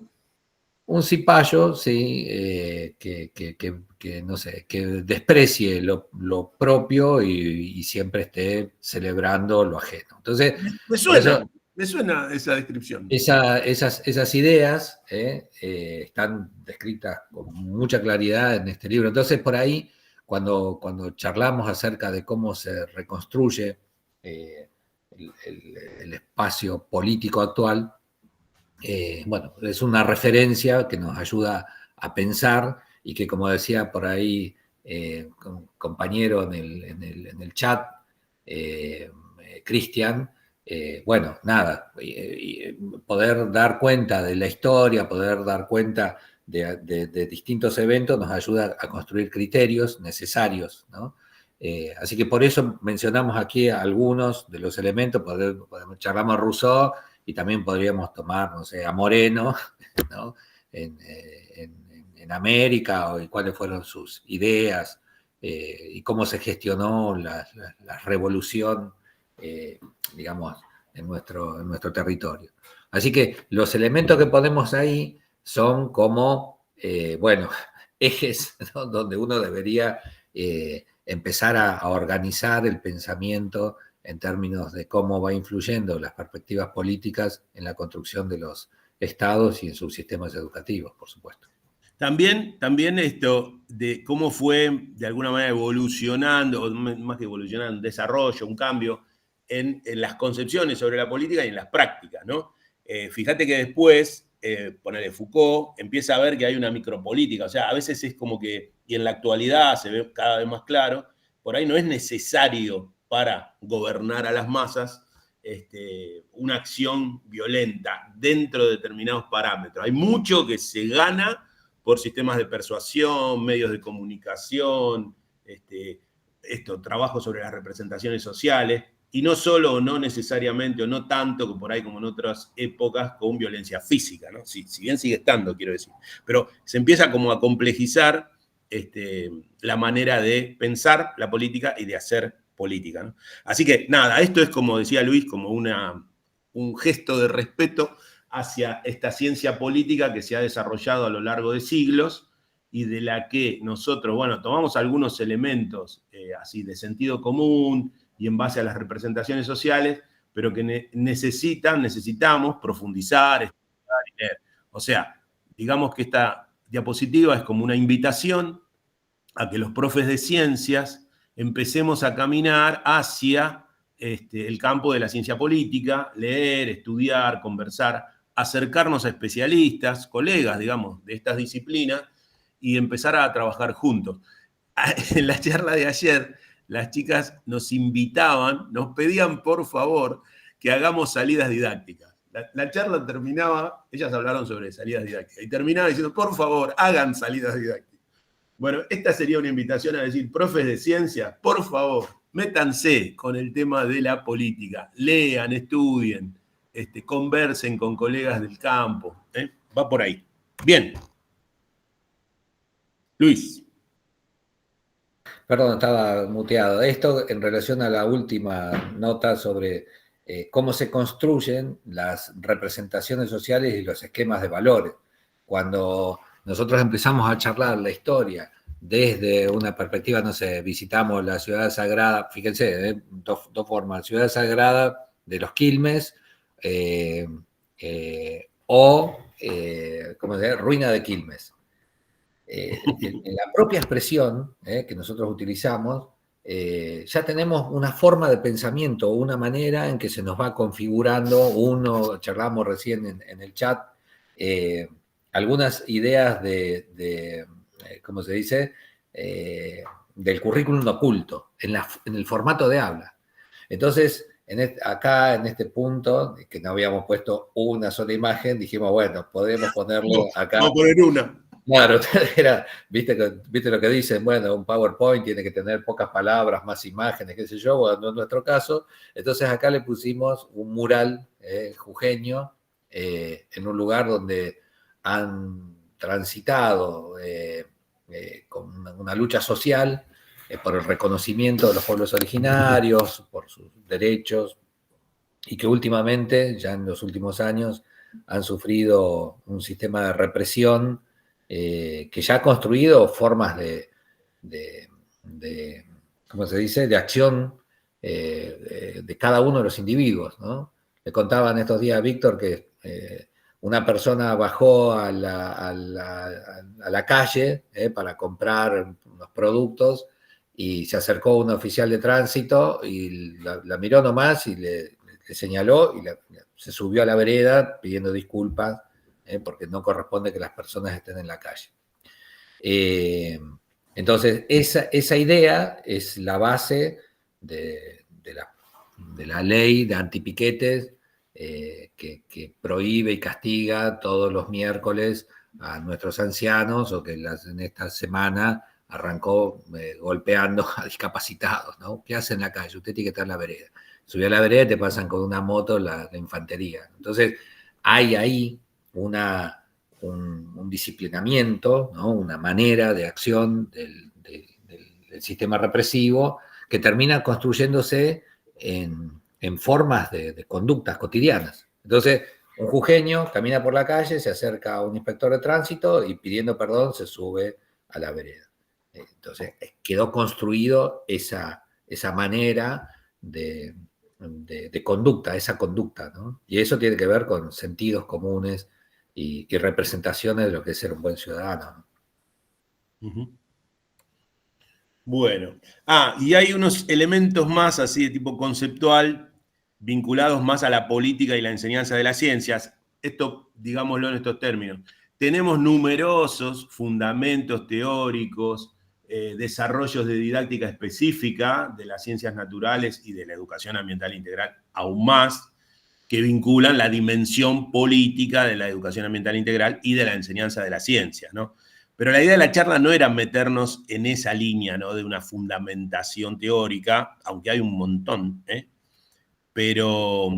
Un cipayo, sí, que no sé, que desprecie lo propio y siempre esté celebrando lo ajeno. Entonces, me suena esa descripción. Esas ideas están descritas con mucha claridad en este libro. Entonces, por ahí, cuando charlamos acerca de cómo se reconstruye el espacio político actual, bueno, es una referencia que nos ayuda a pensar y que, como decía por ahí un compañero en el chat, Cristian, bueno, nada, poder dar cuenta de la historia, poder dar cuenta de distintos eventos nos ayuda a construir criterios necesarios, ¿no? Así que por eso mencionamos aquí algunos de los elementos, charlamos a Rousseau y también podríamos tomar, no sé, a Moreno, ¿no? en América, y cuáles fueron sus ideas y cómo se gestionó la revolución, digamos, en nuestro territorio. Así que los elementos que ponemos ahí son como, bueno, ejes, ¿no? Donde uno debería empezar a organizar el pensamiento en términos de cómo va influyendo las perspectivas políticas en la construcción de los estados y en sus sistemas educativos, por supuesto. También esto de cómo fue de alguna manera evolucionando, o más que evolucionando, un desarrollo, un cambio en las concepciones sobre la política y en las prácticas, ¿no? Fíjate que después, ponele Foucault, empieza a ver que hay una micropolítica, o sea, a veces es como que, y en la actualidad se ve cada vez más claro, por ahí no es necesario para gobernar a las masas una acción violenta dentro de determinados parámetros. Hay mucho que se gana por sistemas de persuasión, medios de comunicación, trabajo sobre las representaciones sociales, y no solo o no necesariamente o no tanto que por ahí como en otras épocas con violencia física, ¿no? Si bien sigue estando, quiero decir, pero se empieza como a complejizar la manera de pensar la política y de hacer política, ¿no? Así que nada, esto es como decía Luis, como un gesto de respeto hacia esta ciencia política que se ha desarrollado a lo largo de siglos y de la que nosotros, bueno, tomamos algunos elementos así de sentido común y en base a las representaciones sociales, pero que necesitamos profundizar, estudiar y leer. O sea, digamos que esta diapositiva es como una invitación a que los profes de ciencias empecemos a caminar hacia el campo de la ciencia política, leer, estudiar, conversar, acercarnos a especialistas, colegas, digamos, de estas disciplinas y empezar a trabajar juntos. En la charla de ayer, las chicas nos invitaban, nos pedían por favor que hagamos salidas didácticas. La charla terminaba, ellas hablaron sobre salidas didácticas, y terminaba diciendo, por favor, hagan salidas didácticas. Bueno, esta sería una invitación a decir, profes de ciencia, por favor, métanse con el tema de la política, lean, estudien, conversen con colegas del campo. Va por ahí. Bien. Luis. Perdón, estaba muteado. Esto en relación a la última nota sobre cómo se construyen las representaciones sociales y los esquemas de valores. Cuando nosotros empezamos a charlar la historia desde una perspectiva, no sé, visitamos la ciudad sagrada, fíjense, dos formas, ciudad sagrada de los Quilmes o, ¿cómo se llama? Ruina de Quilmes. En la propia expresión que nosotros utilizamos, ya tenemos una forma de pensamiento, una manera en que se nos va configurando, charlamos recién en el chat, algunas ideas ¿cómo se dice? Del currículum oculto, en el formato de habla. Entonces, acá en este punto, que no habíamos puesto una sola imagen, dijimos, bueno, podemos ponerlo acá. Vamos a poner una. Claro, viste lo que dicen, bueno, un PowerPoint tiene que tener pocas palabras, más imágenes, qué sé yo, bueno, no es nuestro caso. Entonces acá le pusimos un mural jujeño en un lugar donde han transitado con una lucha social por el reconocimiento de los pueblos originarios, por sus derechos, y que últimamente, ya en los últimos años, han sufrido un sistema de represión que ya ha construido formas de ¿cómo se dice?, de acción de cada uno de los individuos, ¿no? Le contaban estos días a Víctor que una persona bajó a la calle para comprar unos productos y se acercó un oficial de tránsito y la miró nomás y le señaló y se subió a la vereda pidiendo disculpas porque no corresponde que las personas estén en la calle. Entonces, esa idea es la base de la ley de antipiquetes que prohíbe y castiga todos los miércoles a nuestros ancianos o que en esta semana arrancó golpeando a discapacitados, ¿no? ¿Qué hace en la calle? Usted tiene que estar en la vereda. Subió a la vereda y te pasan con una moto la infantería. Entonces, hay ahí un disciplinamiento, ¿no? Una manera de acción del sistema represivo que termina construyéndose en formas de conductas cotidianas. Entonces, un jujeño camina por la calle, se acerca a un inspector de tránsito y pidiendo perdón se sube a la vereda. Entonces, quedó construido esa manera de conducta, esa conducta, ¿no? Y eso tiene que ver con sentidos comunes y representaciones de lo que es ser un buen ciudadano. Uh-huh. Bueno, y hay unos elementos más así de tipo conceptual vinculados más a la política y la enseñanza de las ciencias. Esto, digámoslo en estos términos. Tenemos numerosos fundamentos teóricos, desarrollos de didáctica específica de las ciencias naturales y de la educación ambiental integral, aún más, que vinculan la dimensión política de la educación ambiental integral y de la enseñanza de las ciencias, ¿no? Pero la idea de la charla no era meternos en esa línea, ¿no?, de una fundamentación teórica, aunque hay un montón, pero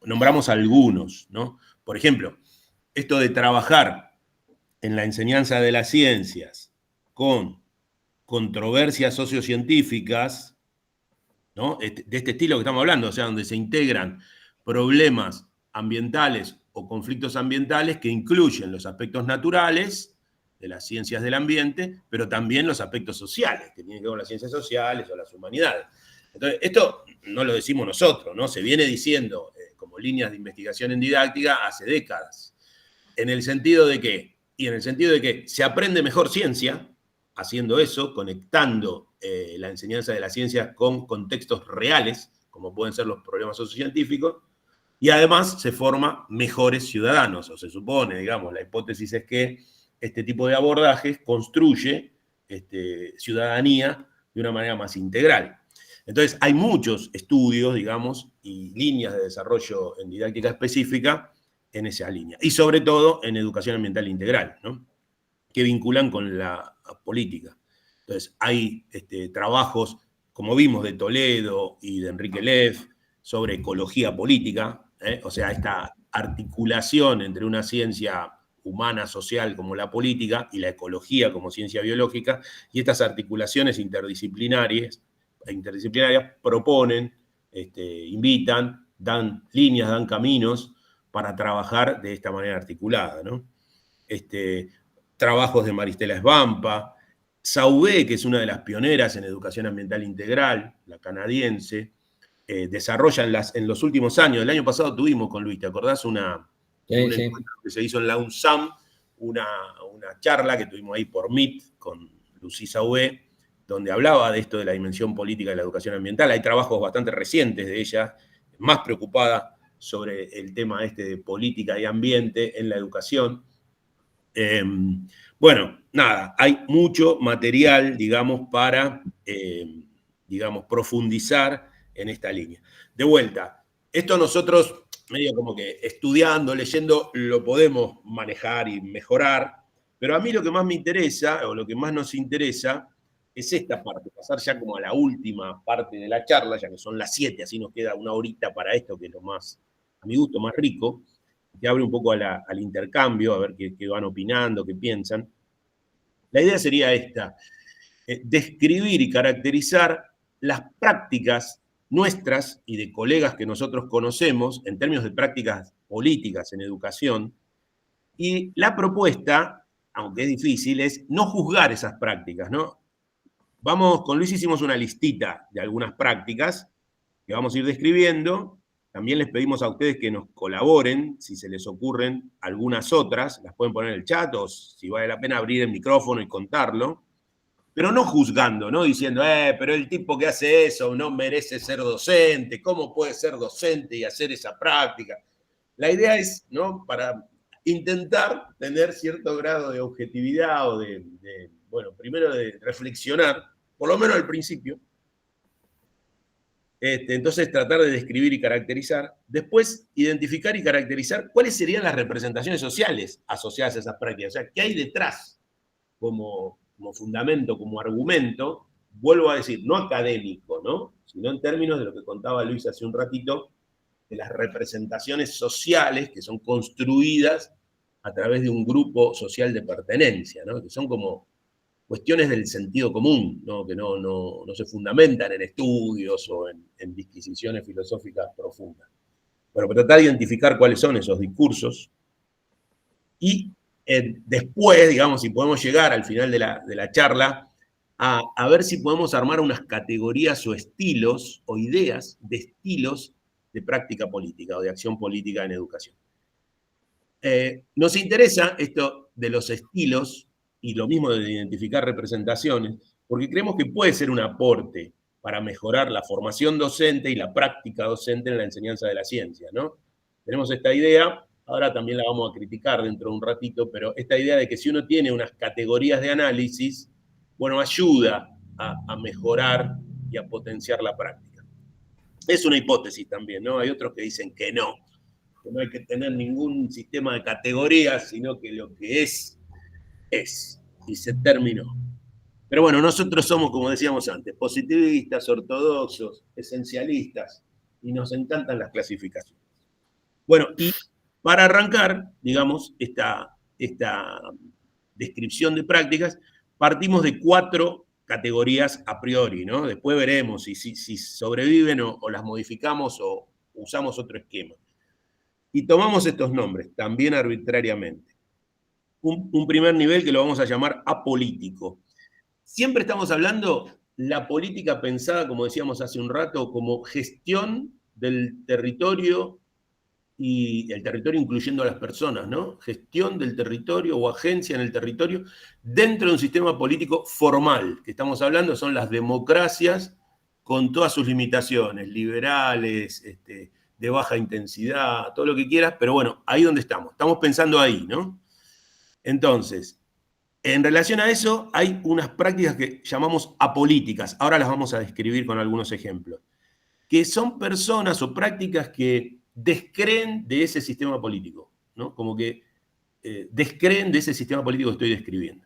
nombramos algunos, ¿no? Por ejemplo, esto de trabajar en la enseñanza de las ciencias con controversias sociocientíficas, ¿no?, de este estilo que estamos hablando, o sea, donde se integran problemas ambientales o conflictos ambientales que incluyen los aspectos naturales de las ciencias del ambiente, pero también los aspectos sociales, que tienen que ver con las ciencias sociales o las humanidades. Entonces, esto no lo decimos nosotros, ¿no? Se viene diciendo como líneas de investigación en didáctica hace décadas. ¿En el sentido de qué? Y en el sentido de que se aprende mejor ciencia haciendo eso, conectando la enseñanza de la ciencia con contextos reales, como pueden ser los problemas sociocientíficos, y además se forma mejores ciudadanos, o se supone, digamos, la hipótesis es que este tipo de abordajes construye ciudadanía de una manera más integral. Entonces, hay muchos estudios, digamos, y líneas de desarrollo en didáctica específica en esa línea, y sobre todo en educación ambiental integral, ¿no?, que vinculan con la política. Entonces, hay trabajos, como vimos, de Toledo y de Enrique Leff, sobre ecología política, o sea, esta articulación entre una ciencia humana, social, como la política, y la ecología como ciencia biológica, y estas articulaciones interdisciplinarias proponen, invitan, dan líneas, dan caminos para trabajar de esta manera articulada, ¿no? Trabajos de Maristela Svampa, Sauvé, que es una de las pioneras en educación ambiental integral, la canadiense, desarrolla en los últimos años. El año pasado tuvimos con Luis, ¿te acordás? Un encuentro que se hizo en la UNSAM, una charla que tuvimos ahí por Meet con Lucy Sauvé, donde hablaba de esto de la dimensión política de la educación ambiental. Hay trabajos bastante recientes de ella, más preocupada sobre el tema de política y ambiente en la educación. Bueno, nada, hay mucho material, digamos, para, profundizar en esta línea. De vuelta, esto nosotros, medio como que estudiando, leyendo, lo podemos manejar y mejorar, pero a mí lo que más me interesa, o lo que más nos interesa, es esta parte, pasar ya como a la última parte de la charla, ya que son las 7, así nos queda una horita para esto, que es lo más, a mi gusto, más rico, que abre un poco al intercambio, a ver qué van opinando, qué piensan. La idea sería esta: describir y caracterizar las prácticas nuestras y de colegas que nosotros conocemos en términos de prácticas políticas en educación, y la propuesta, aunque es difícil, es no juzgar esas prácticas, ¿no? Con Luis hicimos una listita de algunas prácticas que vamos a ir describiendo. También les pedimos a ustedes que nos colaboren, si se les ocurren algunas otras, las pueden poner en el chat, o si vale la pena abrir el micrófono y contarlo, pero no juzgando, no diciendo, pero el tipo que hace eso no merece ser docente, ¿cómo puede ser docente y hacer esa práctica? La idea es, ¿no?, para intentar tener cierto grado de objetividad o bueno, primero de reflexionar, por lo menos al principio. Entonces, tratar de describir y caracterizar. Después, identificar y caracterizar cuáles serían las representaciones sociales asociadas a esas prácticas. O sea, qué hay detrás como fundamento, como argumento, vuelvo a decir, no académico, ¿no?, sino en términos de lo que contaba Luis hace un ratito, de las representaciones sociales que son construidas a través de un grupo social de pertenencia, ¿no?, que son como cuestiones del sentido común, ¿no?, que no se fundamentan en estudios o en disquisiciones filosóficas profundas. Bueno, tratar de identificar cuáles son esos discursos y después, digamos, si podemos llegar al final de la charla a ver si podemos armar unas categorías o estilos o ideas de estilos de práctica política o de acción política en educación. Nos interesa esto de los estilos y lo mismo de identificar representaciones, porque creemos que puede ser un aporte para mejorar la formación docente y la práctica docente en la enseñanza de la ciencia, ¿no? Tenemos esta idea, ahora también la vamos a criticar dentro de un ratito, pero esta idea de que si uno tiene unas categorías de análisis, bueno, ayuda a mejorar y a potenciar la práctica. Es una hipótesis también, ¿no? Hay otros que dicen que no hay que tener ningún sistema de categorías, sino que lo que es, y se terminó. Pero bueno, nosotros somos, como decíamos antes, positivistas, ortodoxos, esencialistas, y nos encantan las clasificaciones. Bueno, y para arrancar, digamos, esta descripción de prácticas, partimos de 4 categorías a priori, ¿no? Después veremos si sobreviven o las modificamos o usamos otro esquema. Y tomamos estos nombres, también arbitrariamente. Un primer nivel que lo vamos a llamar apolítico. Siempre estamos hablando la política pensada, como decíamos hace un rato, como gestión del territorio y el territorio incluyendo a las personas, ¿no? Gestión del territorio o agencia en el territorio dentro de un sistema político formal. Que estamos hablando son las democracias con todas sus limitaciones, liberales, de baja intensidad, todo lo que quieras, pero bueno, ahí donde estamos pensando ahí, ¿no? Entonces, en relación a eso, hay unas prácticas que llamamos apolíticas, ahora las vamos a describir con algunos ejemplos, que son personas o prácticas que descreen de ese sistema político, ¿no? Como que descreen de ese sistema político que estoy describiendo.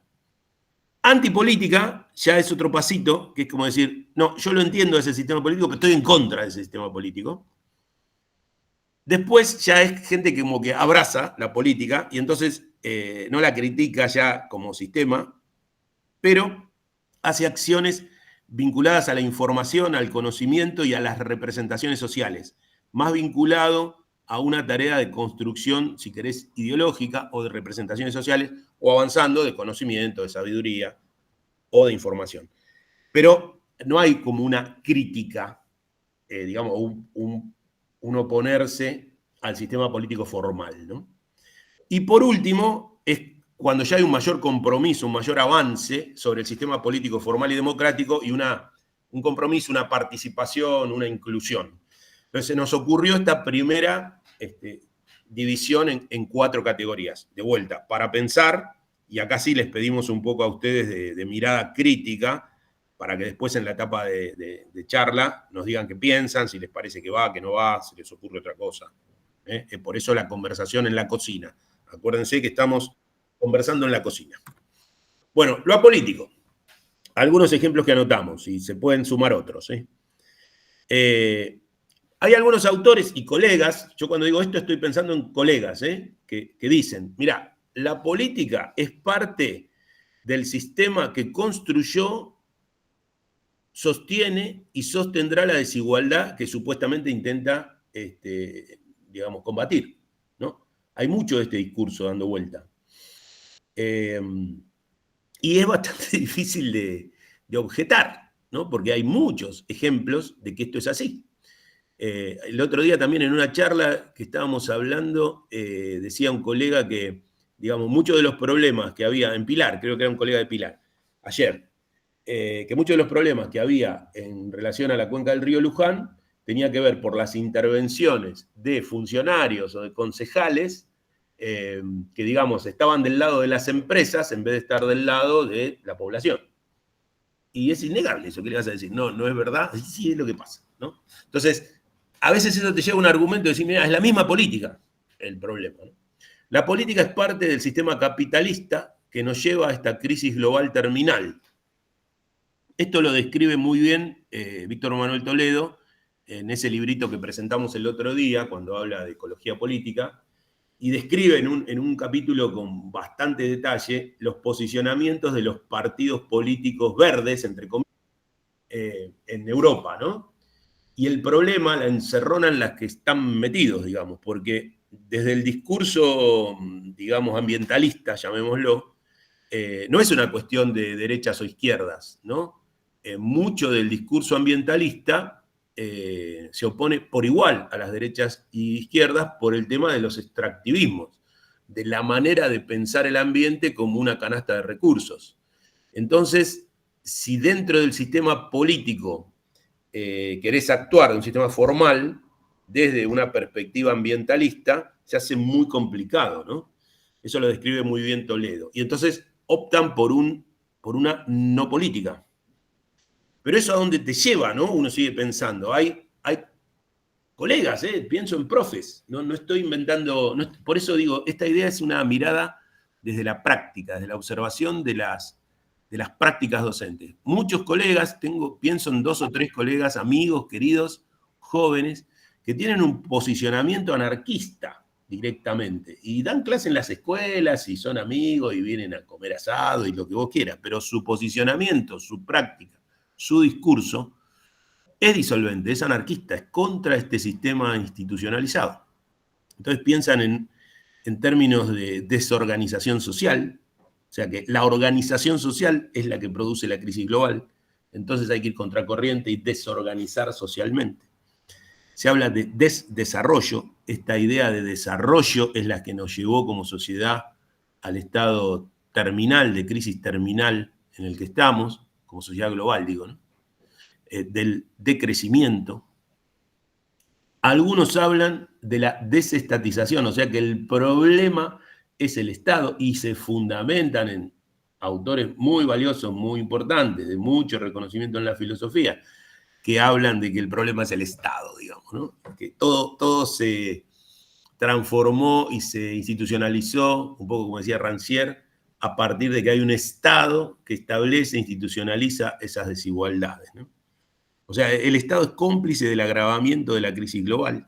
Antipolítica ya es otro pasito, que es como decir, no, yo lo entiendo de ese sistema político, pero estoy en contra de ese sistema político. Después ya es gente que como que abraza la política y entonces no la critica ya como sistema, pero hace acciones vinculadas a la información, al conocimiento y a las representaciones sociales, más vinculado a una tarea de construcción, si querés, ideológica o de representaciones sociales, o avanzando de conocimiento, de sabiduría o de información. Pero no hay como una crítica, digamos, un oponerse al sistema político formal, ¿no? Y por último, es cuando ya hay un mayor compromiso, un mayor avance sobre el sistema político formal y democrático y un compromiso, una participación, una inclusión. Entonces se nos ocurrió esta primera división en 4 categorías. De vuelta, para pensar, y acá sí les pedimos un poco a ustedes de mirada crítica, para que después en la etapa de charla nos digan qué piensan, si les parece que va, que no va, si les ocurre otra cosa. Por eso la conversación en la cocina. Acuérdense que estamos conversando en la cocina. Bueno, lo apolítico. Algunos ejemplos que anotamos y se pueden sumar otros. Hay algunos autores y colegas, yo cuando digo esto estoy pensando en colegas, que dicen, mira, la política es parte del sistema que construyó, sostiene y sostendrá la desigualdad que supuestamente intenta, digamos, combatir, ¿no? Hay mucho de este discurso dando vuelta. Y es bastante difícil de objetar, ¿no? Porque hay muchos ejemplos de que esto es así. El otro día también en una charla que estábamos hablando, decía un colega que, digamos, muchos de los problemas que había en Pilar, creo que era un colega de Pilar, ayer, que muchos de los problemas que había en relación a la cuenca del río Luján tenía que ver por las intervenciones de funcionarios o de concejales que, digamos, estaban del lado de las empresas en vez de estar del lado de la población. Y es innegable eso, ¿qué le vas a decir? No, no es verdad, sí es lo que pasa, ¿no? Entonces, a veces eso te lleva a un argumento de decir, mira, es la misma política el problema, ¿no? La política es parte del sistema capitalista que nos lleva a esta crisis global terminal. Esto lo describe muy bien Víctor Manuel Toledo en ese librito que presentamos el otro día, cuando habla de ecología política, y describe en un capítulo con bastante detalle los posicionamientos de los partidos políticos verdes, entre comillas, en Europa, ¿no? Y el problema, la encerrona en las que están metidos, digamos, porque desde el discurso, digamos, ambientalista, llamémoslo, no es una cuestión de derechas o izquierdas, ¿no? Mucho del discurso ambientalista se opone por igual a las derechas y izquierdas por el tema de los extractivismos. de la manera de pensar el ambiente como una canasta de recursos. Entonces, si dentro del sistema político querés actuar de un sistema formal, desde una perspectiva ambientalista, se hace muy complicado, ¿no? Eso lo describe muy bien Toledo. Y entonces optan por una no política. Pero eso a dónde te lleva, ¿no? Uno sigue pensando. Hay colegas, pienso en profes, no estoy inventando, por eso digo, esta idea es una mirada desde la práctica, desde la observación de las prácticas docentes. Muchos colegas, pienso en 2 o 3 colegas, amigos, queridos, jóvenes, que tienen un posicionamiento anarquista directamente, y dan clase en las escuelas, y son amigos, y vienen a comer asado, y lo que vos quieras, pero su posicionamiento, su práctica, su discurso, es disolvente, es anarquista, es contra este sistema institucionalizado. Entonces piensan en términos de desorganización social, o sea que la organización social es la que produce la crisis global, entonces hay que ir contracorriente y desorganizar socialmente. Se habla de desarrollo, esta idea de desarrollo es la que nos llevó como sociedad al estado terminal, de crisis terminal en el que estamos, como sociedad global, digo, ¿no? Del decrecimiento. Algunos hablan de la desestatización, o sea que el problema es el Estado, y se fundamentan en autores muy valiosos, muy importantes, de mucho reconocimiento en la filosofía, que hablan de que el problema es el Estado, digamos, ¿no? Que todo se transformó y se institucionalizó, un poco como decía Rancière, a partir de que hay un Estado que establece e institucionaliza esas desigualdades, ¿no? O sea, el Estado es cómplice del agravamiento de la crisis global.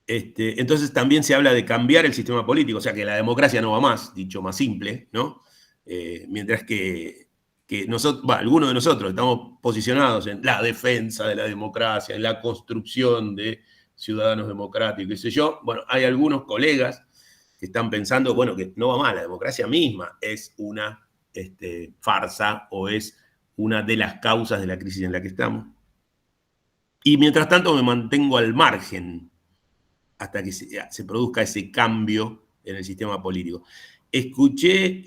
Entonces también se habla de cambiar el sistema político, o sea que la democracia no va más, dicho más simple, ¿no? Mientras que nosotros, algunos de nosotros estamos posicionados en la defensa de la democracia, en la construcción de ciudadanos democráticos, qué sé yo. Bueno, hay algunos colegas que están pensando, bueno, que no va más, la democracia misma es una farsa, o es una de las causas de la crisis en la que estamos. Y mientras tanto me mantengo al margen hasta que se produzca ese cambio en el sistema político. Escuché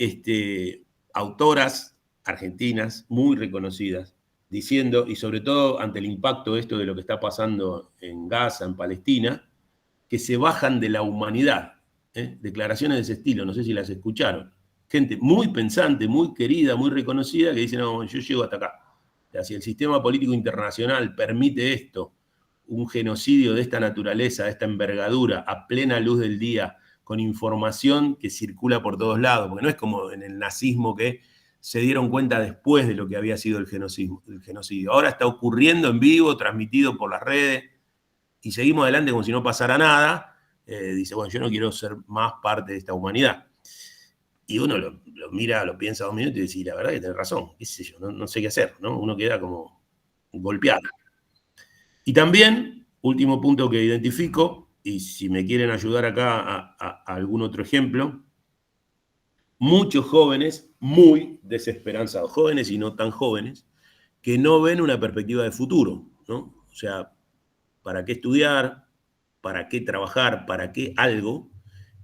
autoras argentinas muy reconocidas diciendo, y sobre todo ante el impacto de lo que está pasando en Gaza, en Palestina, que se bajan de la humanidad. Declaraciones de ese estilo, no sé si las escucharon. Gente muy pensante, muy querida, muy reconocida, que dice, no, yo llego hasta acá. O sea, si el sistema político internacional permite esto, un genocidio de esta naturaleza, de esta envergadura, a plena luz del día, con información que circula por todos lados, porque no es como en el nazismo que se dieron cuenta después de lo que había sido el genocidio. Ahora está ocurriendo en vivo, transmitido por las redes, y seguimos adelante como si no pasara nada. Dice, bueno, yo no quiero ser más parte de esta humanidad. Y uno lo mira, lo piensa 2 minutos y dice, la verdad que tenés razón, qué sé yo, no sé qué hacer, ¿no? Uno queda como golpeado. Y también, último punto que identifico, y si me quieren ayudar acá a algún otro ejemplo, muchos jóvenes muy desesperanzados, jóvenes y no tan jóvenes, que no ven una perspectiva de futuro, ¿no? O sea, ¿para qué estudiar? ¿Para qué trabajar? ¿Para qué algo?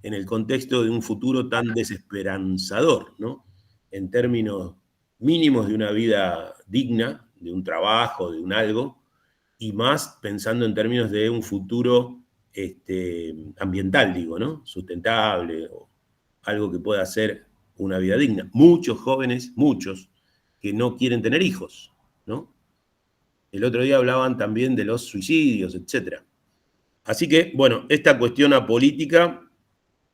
En el contexto de un futuro tan desesperanzador, ¿no? En términos mínimos de una vida digna, de un trabajo, de un algo, y más pensando en términos de un futuro ambiental, digo, ¿no? Sustentable, o algo que pueda ser una vida digna. Muchos jóvenes, muchos, que no quieren tener hijos, ¿no? El otro día hablaban también de los suicidios, etc. Así que, bueno, esta cuestión apolítica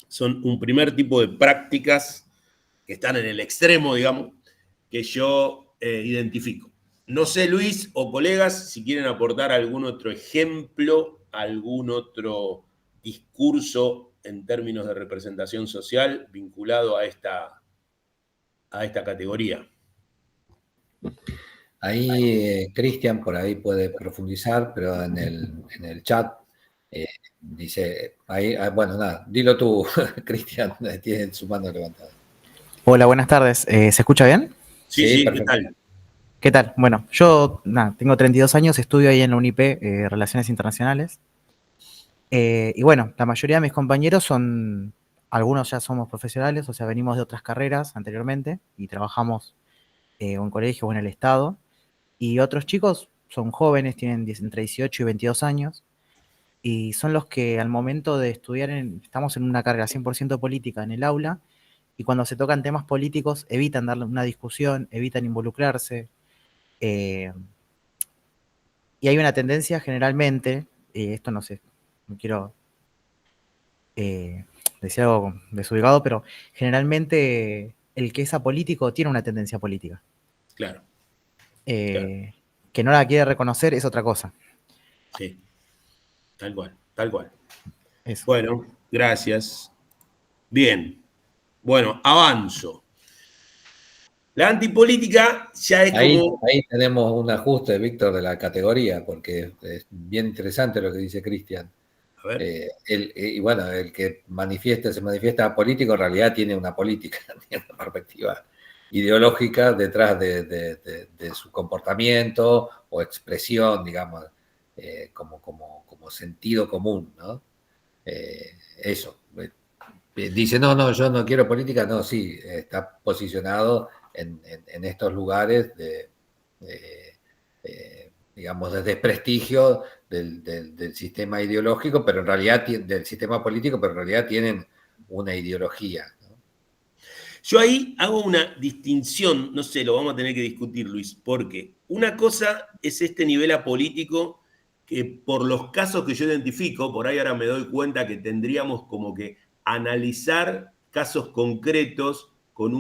son un primer tipo de prácticas que están en el extremo, digamos, que yo identifico. No sé, Luis o colegas, si quieren aportar algún otro ejemplo, algún otro discurso en términos de representación social vinculado a esta categoría. Ahí Cristian por ahí puede profundizar, pero en el chat dice, ahí, bueno, nada, dilo tú, Cristian, tiene su mano levantada. Hola, buenas tardes. ¿Se escucha bien? Sí, ¿qué tal? ¿Qué tal? Bueno, yo tengo 32 años, estudio ahí en la UNIP, Relaciones Internacionales. Y bueno, la mayoría de mis compañeros algunos ya somos profesionales, o sea, venimos de otras carreras anteriormente y trabajamos o en colegio o en el Estado. Y otros chicos son jóvenes, tienen entre 18 y 22 años, y son los que al momento de estudiar, estamos en una carga 100% política en el aula, y cuando se tocan temas políticos evitan darle una discusión, evitan involucrarse. eh, y hay una tendencia generalmente, esto no sé, no quiero eh, decir algo desubicado, pero generalmente el que es apolítico tiene una tendencia política. Claro, claro, Eh, que no la quiere reconocer es otra cosa. sí, tal cual, tal cual. Eso. Bueno, gracias. Bien, bueno, avanzo. La antipolítica ya es como... Ahí tenemos un ajuste, Víctor, de la categoría, porque es bien interesante lo que dice Cristian. A ver, Y bueno, el que se manifiesta político, en realidad tiene una política, tiene una perspectiva ideológica detrás de su comportamiento o expresión, digamos, como sentido común, ¿no? Eso. Dice, no, yo no quiero política, no, sí, está posicionado en estos lugares digamos, de desprestigio del sistema ideológico, pero en realidad, del sistema político, pero en realidad tienen una ideología, ¿no? yo ahí hago una distinción, no sé, lo vamos a tener que discutir, Luis, porque una cosa es este nivel apolítico que por los casos que yo identifico, por ahí ahora me doy cuenta que tendríamos como que analizar casos concretos con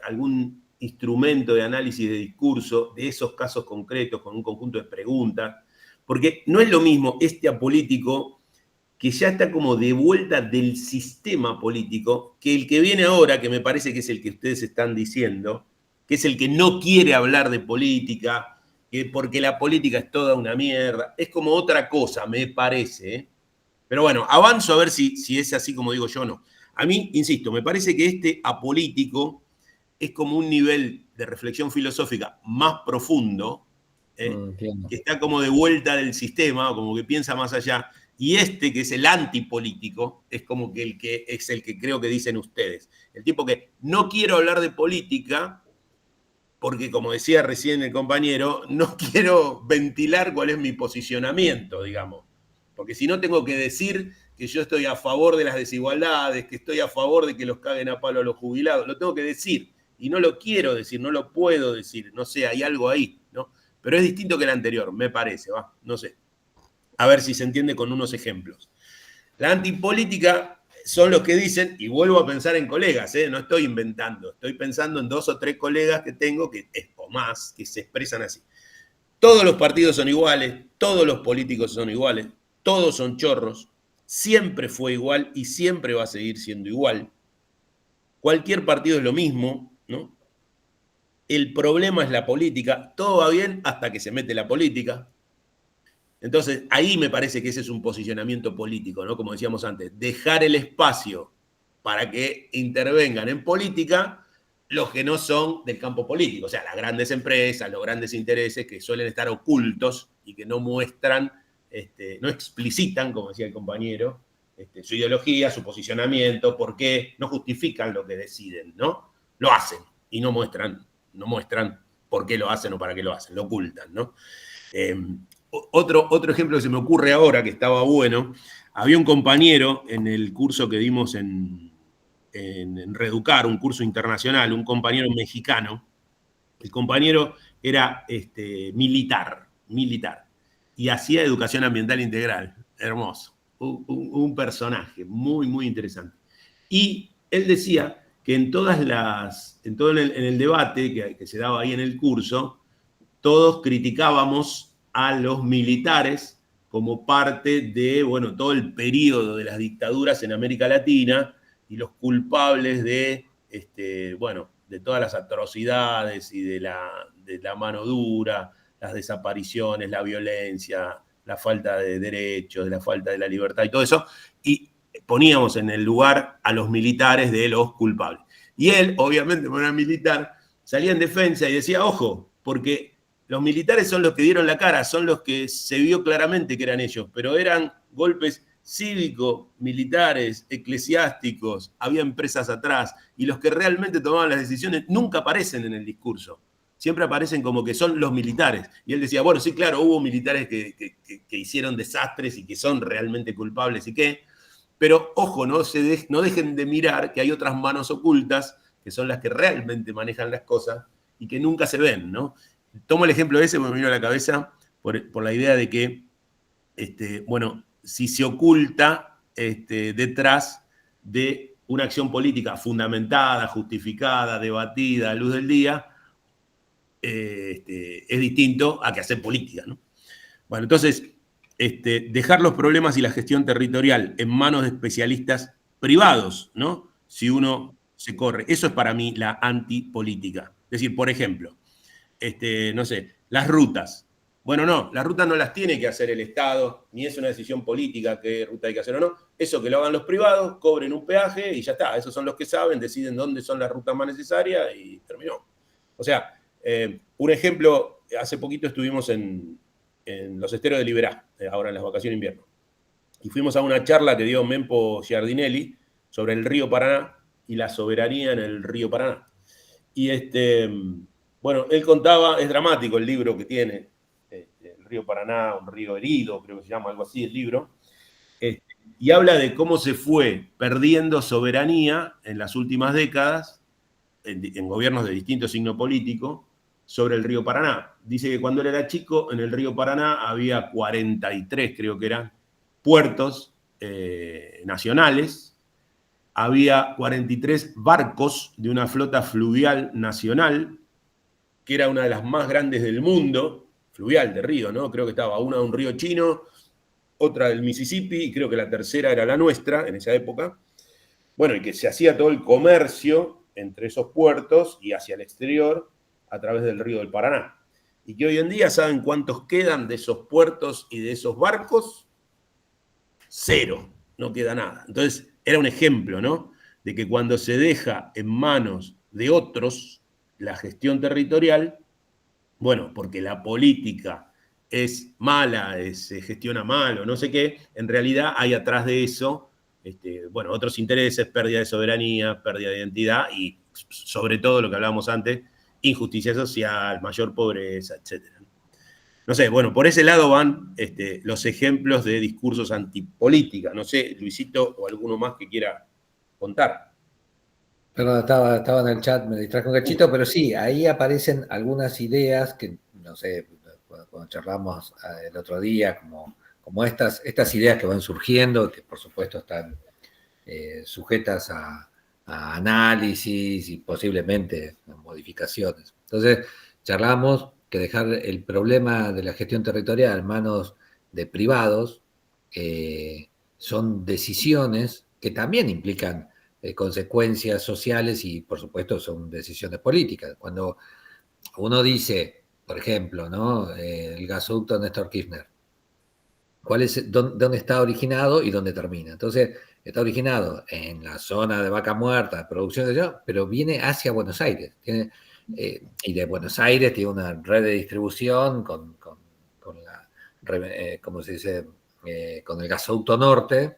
algún instrumento de análisis de discurso de esos casos concretos, con un conjunto de preguntas, porque no es lo mismo este apolítico que ya está como de vuelta del sistema político, que el que viene ahora, que me parece que es el que ustedes están diciendo, que es el que no quiere hablar de política, porque la política es toda una mierda, es como otra cosa, me parece. ¿Eh? Pero bueno, avanzo a ver si es así como digo yo o no. A mí, insisto, me parece que este apolítico es como un nivel de reflexión filosófica más profundo, que está como de vuelta del sistema, como que piensa más allá, y este, que es el antipolítico, es como que es el que creo que dicen ustedes. El tipo que no quiero hablar de política, porque como decía recién el compañero, no quiero ventilar cuál es mi posicionamiento, digamos. Porque si no tengo que decir que yo estoy a favor de las desigualdades, que estoy a favor de que los caguen a palo a los jubilados, lo tengo que decir. Y no lo quiero decir, no lo puedo decir, no sé, hay algo ahí, ¿no? Pero es distinto que el anterior, me parece, ¿va? No sé. A ver si se entiende con unos ejemplos. La antipolítica son los que dicen, y vuelvo a pensar en colegas, no estoy inventando, estoy pensando en 2 o 3 colegas que tengo, o más, que se expresan así. Todos los partidos son iguales, todos los políticos son iguales, todos son chorros, siempre fue igual y siempre va a seguir siendo igual. Cualquier partido es lo mismo, ¿no? El problema es la política, todo va bien hasta que se mete la política. Entonces, ahí me parece que ese es un posicionamiento político, ¿no? Como decíamos antes, dejar el espacio para que intervengan en política los que no son del campo político, o sea, las grandes empresas, los grandes intereses que suelen estar ocultos y que no muestran, no explicitan, como decía el compañero, su ideología, su posicionamiento, por qué, no justifican lo que deciden, ¿no? Lo hacen y no muestran por qué lo hacen o para qué lo hacen, lo ocultan, ¿no? Otro ejemplo que se me ocurre ahora, que estaba bueno, había un compañero en el curso que dimos en Reeducar, un curso internacional, un compañero mexicano. El compañero era militar, y hacía educación ambiental integral. Hermoso. Un personaje muy, muy interesante. Y él decía que en el debate que se daba ahí en el curso, todos criticábamos a los militares como parte de, bueno, todo el periodo de las dictaduras en América Latina y los culpables de, bueno, de todas las atrocidades y de la mano dura, las desapariciones, la violencia, la falta de derechos, la falta de la libertad y todo eso, y poníamos en el lugar a los militares de los culpables. Y él, obviamente, como era militar, salía en defensa y decía, ojo, porque los militares son los que dieron la cara, son los que se vio claramente que eran ellos, pero eran golpes cívicos, militares, eclesiásticos, había empresas atrás, y los que realmente tomaban las decisiones nunca aparecen en el discurso. Siempre aparecen como que son los militares. Y él decía, bueno, sí, claro, hubo militares que hicieron desastres y que son realmente culpables y qué, pero ojo, no dejen de mirar que hay otras manos ocultas que son las que realmente manejan las cosas y que nunca se ven, ¿no? Tomo el ejemplo ese porque me vino a la cabeza por la idea de que, bueno, si se oculta detrás de una acción política fundamentada, justificada, debatida a luz del día, es distinto a que hacer política, ¿no? Bueno, entonces, dejar los problemas y la gestión territorial en manos de especialistas privados, ¿no? Si uno se corre. Eso es para mí la antipolítica. Es decir, por ejemplo, no sé, las rutas. Bueno, no, las rutas no las tiene que hacer el Estado, ni es una decisión política qué ruta hay que hacer o no. Eso que lo hagan los privados, cobren un peaje y ya está. Esos son los que saben, deciden dónde son las rutas más necesarias y terminó. O sea, un ejemplo, hace poquito estuvimos en los esteros de Liberá, ahora en las vacaciones de invierno. Y fuimos a una charla que dio Mempo Giardinelli sobre el río Paraná y la soberanía en el río Paraná. Y bueno, él contaba, es dramático el libro que tiene, el río Paraná, un río herido, creo que se llama algo así el libro, y habla de cómo se fue perdiendo soberanía en las últimas décadas, en gobiernos de distinto signo político, sobre el río Paraná. Dice que cuando él era chico, en el río Paraná había 43, creo que eran, puertos nacionales, había 43 barcos de una flota fluvial nacional, que era una de las más grandes del mundo, fluvial de río, ¿no? Creo que estaba una de un río chino, otra del Mississippi, y creo que la tercera era la nuestra en esa época. Bueno, y que se hacía todo el comercio entre esos puertos y hacia el exterior a través del río del Paraná. Y que hoy en día, ¿saben cuántos quedan de esos puertos y de esos barcos? 0, no queda nada. Entonces, era un ejemplo, ¿no? De que cuando se deja en manos de otros la gestión territorial, bueno, porque la política es mala, se gestiona mal o no sé qué, en realidad hay atrás de eso, bueno, otros intereses, pérdida de soberanía, pérdida de identidad y sobre todo lo que hablábamos antes, injusticia social, mayor pobreza, etc. No sé, bueno, por ese lado van los ejemplos de discursos antipolítica. No sé, Luisito o alguno más que quiera contar. Perdón, estaba en el chat, me distrajo un cachito, pero sí, ahí aparecen algunas ideas que, no sé, cuando charlamos el otro día, como estas ideas que van surgiendo, que por supuesto están sujetas a análisis y posiblemente modificaciones. Entonces, charlamos que dejar el problema de la gestión territorial en manos de privados son decisiones que también implican consecuencias sociales y, por supuesto, son decisiones políticas. Cuando uno dice, por ejemplo, ¿no? El gasoducto Néstor Kirchner, dónde está originado y dónde termina. Entonces, está originado en la zona de Vaca Muerta, producción de allá, pero viene hacia Buenos Aires. Y de Buenos Aires tiene una red de distribución con ¿cómo se dice? Con el gasoducto norte,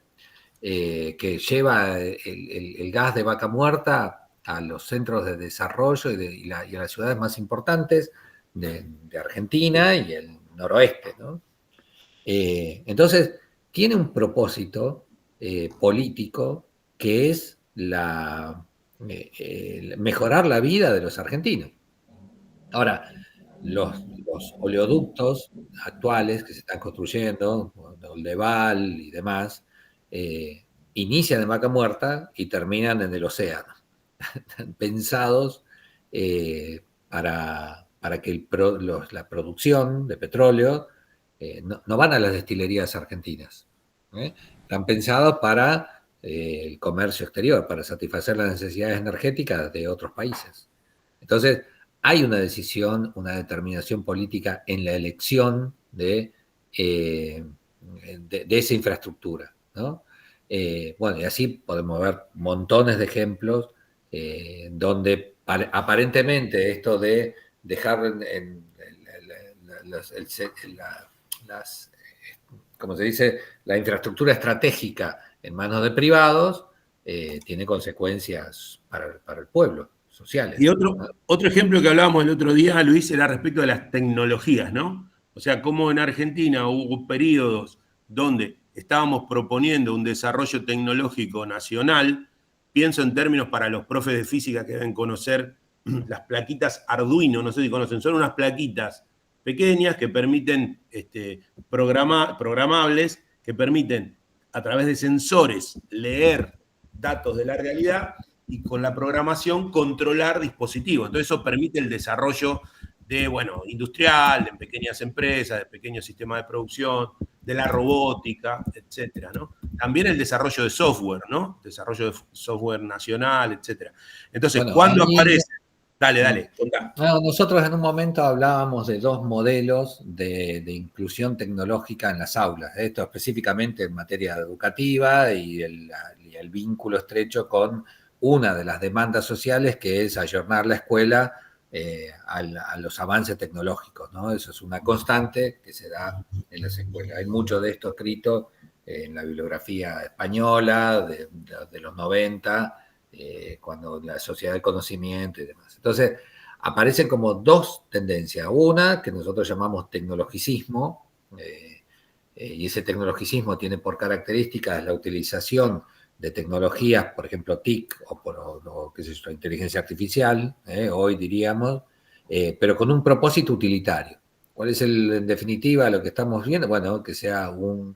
que lleva el gas de Vaca Muerta a los centros de desarrollo y a las ciudades más importantes de Argentina y el noroeste, ¿no? Entonces, tiene un propósito político que es mejorar la vida de los argentinos. Ahora, los oleoductos actuales que se están construyendo, Oldeval y demás, inician en Vaca Muerta y terminan en el océano. Están pensados para que la producción de petróleo no van a las destilerías argentinas. Están pensados para el comercio exterior, para satisfacer las necesidades energéticas de otros países. Entonces, hay una decisión, una determinación política en la elección de esa infraestructura, ¿no? Bueno, y así podemos ver montones de ejemplos donde aparentemente esto de dejar como se dice, la infraestructura estratégica en manos de privados tiene consecuencias para el pueblo, sociales. Y otro ejemplo que hablábamos el otro día, Luis, era respecto de las tecnologías, ¿no? O sea, cómo en Argentina hubo periodos donde estábamos proponiendo un desarrollo tecnológico nacional. Pienso en términos para los profes de física que deben conocer las plaquitas Arduino, no sé si conocen, son unas plaquitas pequeñas que permiten, programables, que permiten a través de sensores leer datos de la realidad y con la programación controlar dispositivos. Entonces eso permite el desarrollo de, bueno, industrial, en pequeñas empresas, de pequeños sistemas de producción, de la robótica, etcétera, ¿no? También el desarrollo de software, ¿no? Desarrollo de software nacional, etcétera. Entonces, Bueno, ¿cuándo ahí, aparece? Dale, contá. nosotros en un momento hablábamos de dos modelos de inclusión tecnológica en las aulas, esto específicamente en materia educativa y el vínculo estrecho con una de las demandas sociales, que es ayornar la escuela a los avances tecnológicos, ¿no? Eso es una constante que se da en las escuelas. Hay mucho de esto escrito en la bibliografía española de los 90, cuando la sociedad del conocimiento y demás. Entonces, aparecen como dos tendencias. Una, que nosotros llamamos tecnologicismo, y ese tecnologicismo tiene por características la utilización de tecnologías, por ejemplo, TIC o qué sé yo, inteligencia artificial, hoy diríamos, pero con un propósito utilitario. ¿Cuál es en definitiva lo que estamos viendo? Bueno, que sea un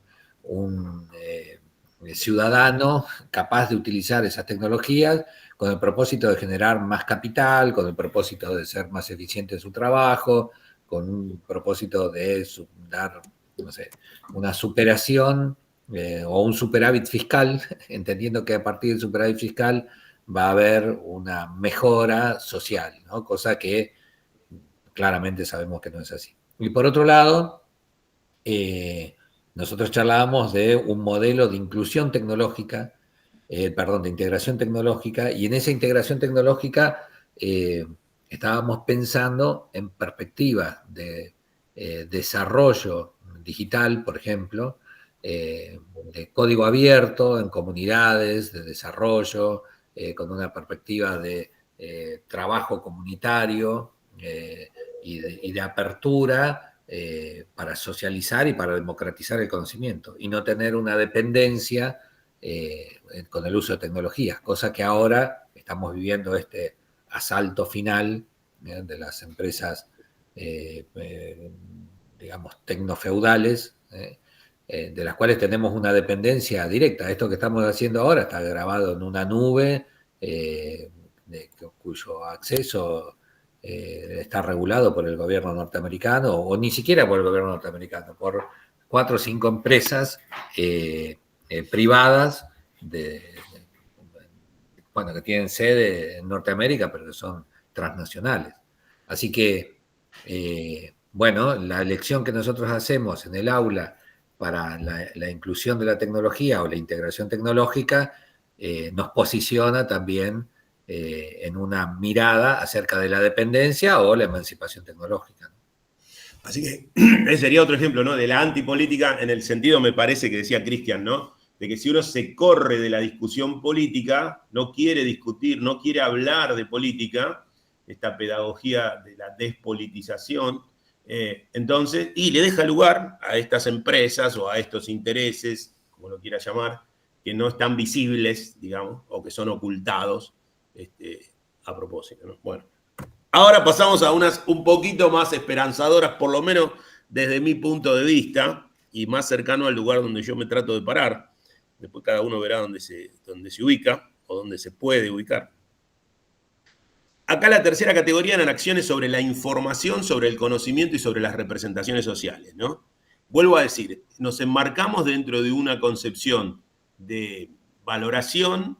ciudadano capaz de utilizar esas tecnologías con el propósito de generar más capital, con el propósito de ser más eficiente en su trabajo, con un propósito de dar, no sé, una superación o un superávit fiscal, entendiendo que a partir del superávit fiscal va a haber una mejora social, ¿no? Cosa que claramente sabemos que no es así. Y por otro lado, nosotros charlábamos de un modelo de inclusión tecnológica, de integración tecnológica, y en esa integración tecnológica estábamos pensando en perspectivas de desarrollo digital, por ejemplo, de código abierto en comunidades, de desarrollo, con una perspectiva de trabajo comunitario y de apertura para socializar y para democratizar el conocimiento y no tener una dependencia con el uso de tecnologías, cosa que ahora estamos viviendo este asalto final de las empresas, digamos, tecnofeudales, de las cuales tenemos una dependencia directa. Esto que estamos haciendo ahora está grabado en una nube cuyo acceso está regulado por el gobierno norteamericano, o ni siquiera por el gobierno norteamericano, por 4 o 5 empresas privadas bueno, que tienen sede en Norteamérica, pero que son transnacionales. Así que, bueno, la elección que nosotros hacemos en el aula para la inclusión de la tecnología o la integración tecnológica nos posiciona también en una mirada acerca de la dependencia o la emancipación tecnológica. Así que ese sería otro ejemplo, ¿no? De la antipolítica, en el sentido, me parece, que decía Cristian, ¿no? De que si uno se corre de la discusión política, no quiere discutir, no quiere hablar de política, esta pedagogía de la despolitización, entonces, y le deja lugar a estas empresas o a estos intereses, como lo quiera llamar, que no están visibles, digamos, o que son ocultados a propósito, ¿no? Bueno. Ahora pasamos a unas un poquito más esperanzadoras, por lo menos desde mi punto de vista, y más cercano al lugar donde yo me trato de parar. Después cada uno verá dónde se ubica o dónde se puede ubicar. Acá la tercera categoría eran acciones sobre la información, sobre el conocimiento y sobre las representaciones sociales, ¿no? Vuelvo a decir, nos enmarcamos dentro de una concepción de valoración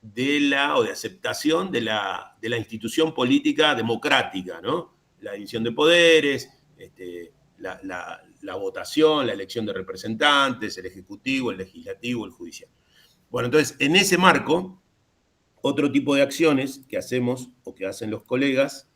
o de aceptación de la institución política democrática, ¿no? La división de poderes, la votación, la elección de representantes, el ejecutivo, el legislativo, el judicial. Bueno, entonces, en ese marco, otro tipo de acciones que hacemos o que hacen los colegas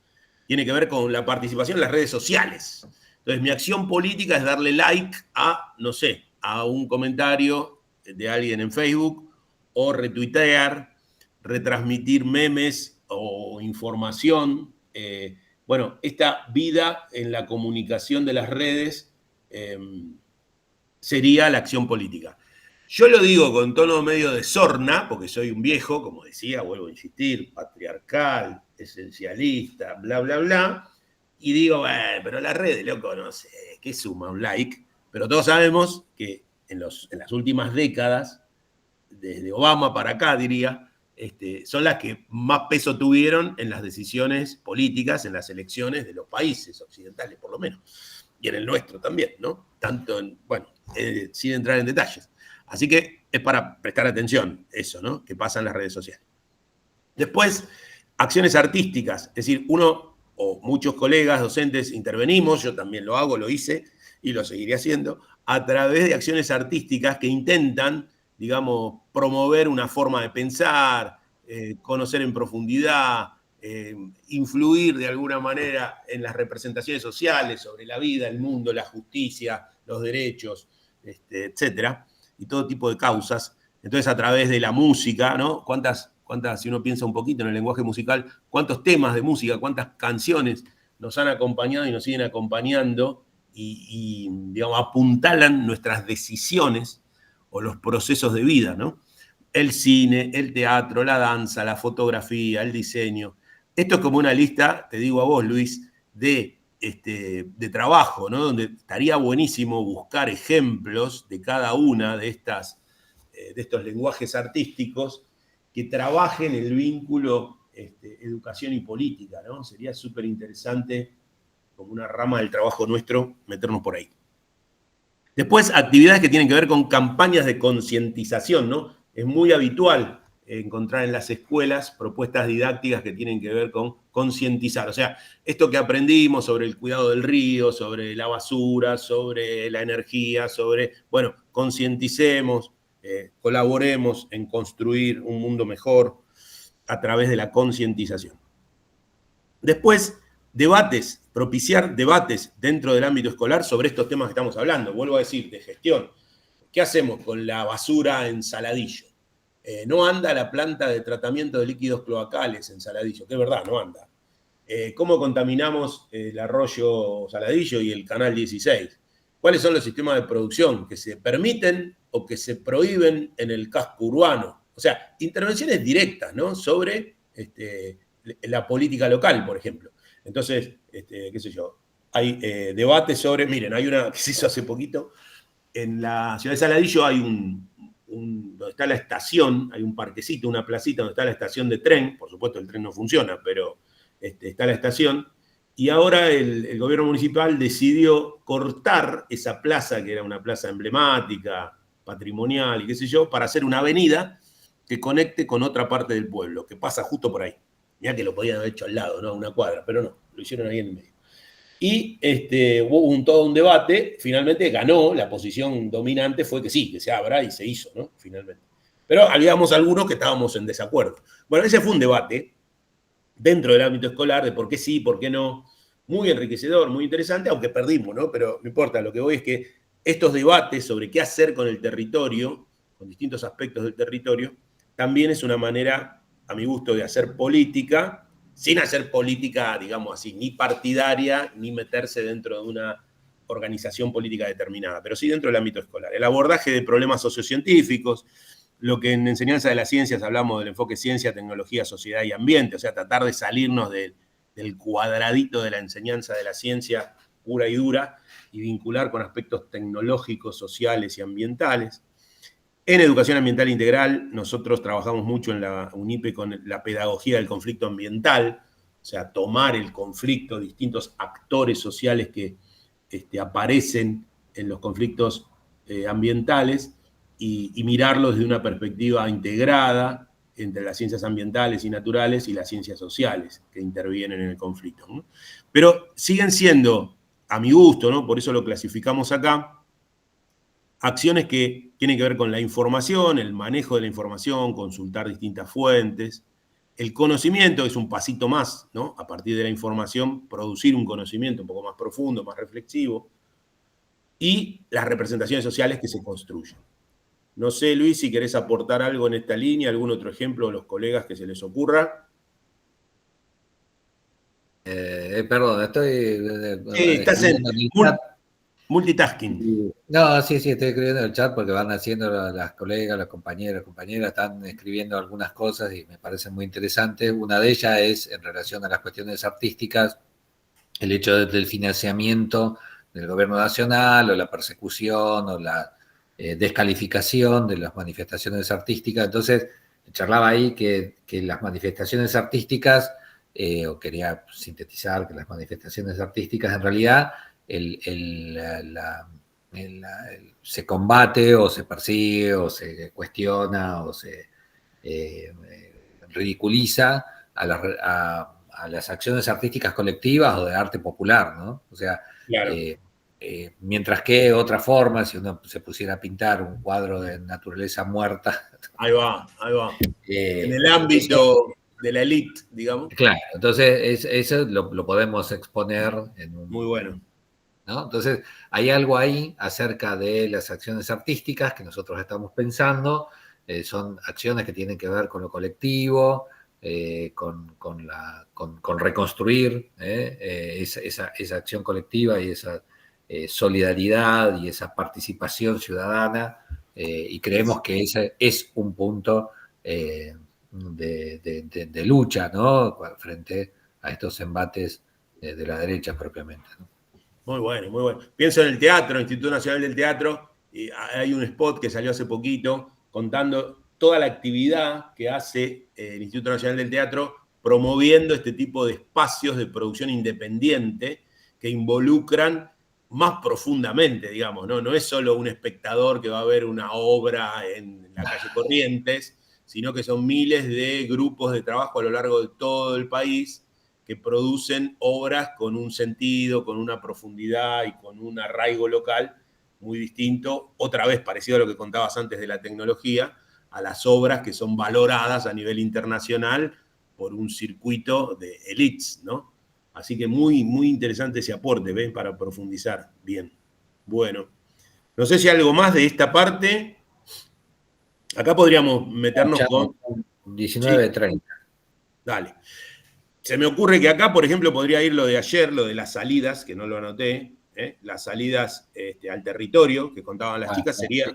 tiene que ver con la participación en las redes sociales. Entonces, mi acción política es darle like a, no sé, a un comentario de alguien en Facebook, o retuitear, retransmitir memes o información. Bueno, esta vida en la comunicación de las redes sería la acción política. Yo lo digo con tono medio de sorna, porque soy un viejo, como decía, vuelvo a insistir, patriarcal, esencialista, bla, bla, bla, y digo, pero las redes, loco, no sé, ¿qué suma un like? Pero todos sabemos que en las últimas décadas, desde Obama para acá, diría, son las que más peso tuvieron en las decisiones políticas, en las elecciones de los países occidentales, por lo menos. Y en el nuestro también, ¿no? Tanto en, bueno, sin entrar en detalles. Así que es para prestar atención eso, ¿no? Que pasa en las redes sociales. Después, acciones artísticas. Es decir, uno o muchos colegas docentes intervenimos, yo también lo hago, lo hice y lo seguiré haciendo, a través de acciones artísticas que intentan, digamos, promover una forma de pensar, conocer en profundidad, influir de alguna manera en las representaciones sociales sobre la vida, el mundo, la justicia, los derechos, etcétera, y todo tipo de causas. Entonces, a través de la música, ¿no? ¿Cuántas, si uno piensa un poquito en el lenguaje musical, cuántos temas de música, cuántas canciones nos han acompañado y nos siguen acompañando y digamos, apuntalan nuestras decisiones o los procesos de vida, ¿no? El cine, el teatro, la danza, la fotografía, el diseño. Esto es como una lista, te digo a vos, Luis, de trabajo, ¿no? Donde estaría buenísimo buscar ejemplos de cada una de estos lenguajes artísticos que trabajen el vínculo educación y política, ¿no? Sería súper interesante, como una rama del trabajo nuestro, meternos por ahí. Después, actividades que tienen que ver con campañas de concientización, ¿no? Es muy habitual encontrar en las escuelas propuestas didácticas que tienen que ver con concientizar. O sea, esto que aprendimos sobre el cuidado del río, sobre la basura, sobre la energía, bueno, concienticemos, colaboremos en construir un mundo mejor a través de la concientización. Después, debates, propiciar debates dentro del ámbito escolar sobre estos temas que estamos hablando. Vuelvo a decir, de gestión. ¿Qué hacemos con la basura en Saladillo? No anda la planta de tratamiento de líquidos cloacales en Saladillo, que es verdad, no anda. ¿Cómo contaminamos el arroyo Saladillo y el canal 16? ¿Cuáles son los sistemas de producción que se permiten o que se prohíben en el casco urbano? O sea, intervenciones directas, ¿no? Sobre la política local, por ejemplo. Entonces, qué sé yo, hay debates sobre, miren, hay una que se hizo hace poquito, en la ciudad de Saladillo hay donde está la estación, hay un parquecito, una placita donde está la estación de tren, por supuesto el tren no funciona, pero está la estación, y ahora el gobierno municipal decidió cortar esa plaza, que era una plaza emblemática, patrimonial y qué sé yo, para hacer una avenida que conecte con otra parte del pueblo, que pasa justo por ahí. Mirá que lo podían haber hecho al lado, ¿no? Una cuadra, pero no, lo hicieron ahí en el medio. Y hubo todo un debate, finalmente ganó, la posición dominante fue que sí, que se abra, y se hizo, ¿no? Finalmente. Pero habíamos algunos que estábamos en desacuerdo. Bueno, ese fue un debate dentro del ámbito escolar de por qué sí, por qué no, muy enriquecedor, muy interesante, aunque perdimos, ¿no? Pero no importa, lo que voy es que estos debates sobre qué hacer con el territorio, con distintos aspectos del territorio, también es una manera, a mi gusto, de hacer política, sin hacer política, digamos así, ni partidaria, ni meterse dentro de una organización política determinada, pero sí dentro del ámbito escolar. El abordaje de problemas sociocientíficos, lo que en enseñanza de las ciencias hablamos del enfoque ciencia, tecnología, sociedad y ambiente, o sea, tratar de salirnos del cuadradito de la enseñanza de la ciencia pura y dura y vincular con aspectos tecnológicos, sociales y ambientales. En educación ambiental integral, nosotros trabajamos mucho en la UNIPE con la pedagogía del conflicto ambiental, o sea, tomar el conflicto, distintos actores sociales que aparecen en los conflictos ambientales y mirarlos desde una perspectiva integrada entre las ciencias ambientales y naturales y las ciencias sociales que intervienen en el conflicto, ¿no? Pero siguen siendo, a mi gusto, ¿no? Por eso lo clasificamos acá, acciones que tienen que ver con la información, el manejo de la información, consultar distintas fuentes. El conocimiento es un pasito más, ¿no? A partir de la información, producir un conocimiento un poco más profundo, más reflexivo. y las representaciones sociales que se construyen. No sé, Luis, si querés aportar algo en esta línea, algún otro ejemplo de los colegas que se les ocurra. Perdón, estoy Sí, estás en escribiendo en el chat. multitasking. No, sí, estoy escribiendo en el chat porque van haciendo las colegas, las compañeras, están escribiendo algunas cosas y me parecen muy interesantes. Una de ellas es en relación a las cuestiones artísticas, el hecho del financiamiento del gobierno nacional o la persecución o la descalificación de las manifestaciones artísticas. Entonces, charlaba ahí que las manifestaciones artísticas, o quería sintetizar que las manifestaciones artísticas en realidad se combate o se persigue o se cuestiona o se ridiculiza a las acciones artísticas colectivas o de arte popular, ¿no? O sea, Claro. mientras que otra forma, si uno se pusiera a pintar un cuadro de naturaleza muerta. Ahí va. En el ámbito de la élite, digamos. Claro, entonces eso lo podemos exponer en un... Muy bueno. ¿no? Entonces, hay algo ahí acerca de las acciones artísticas que nosotros estamos pensando. Son acciones que tienen que ver con lo colectivo, con reconstruir esa acción colectiva y esa solidaridad y esa participación ciudadana. Y creemos que ese es un punto de lucha, ¿no? Frente a estos embates de la derecha propiamente, ¿no? Muy bueno. Pienso en el teatro, Instituto Nacional del Teatro, y hay un spot que salió hace poquito contando toda la actividad que hace el Instituto Nacional del Teatro promoviendo este tipo de espacios de producción independiente que involucran más profundamente, digamos, ¿no? No es solo un espectador que va a ver una obra en la calle Corrientes, sino que son miles de grupos de trabajo a lo largo de todo el país que producen obras con un sentido, con una profundidad y con un arraigo local muy distinto, otra vez parecido a lo que contabas antes de la tecnología, a las obras que son valoradas a nivel internacional por un circuito de elites, ¿no? Así que muy interesante ese aporte, ¿ves? Para profundizar bien. Bueno, no sé si algo más de esta parte. Acá podríamos meternos con... 19:30. Sí. Dale. Se me ocurre que acá, por ejemplo, podría ir lo de ayer, lo de las salidas, que no lo anoté, las salidas al territorio que contaban las chicas, sería,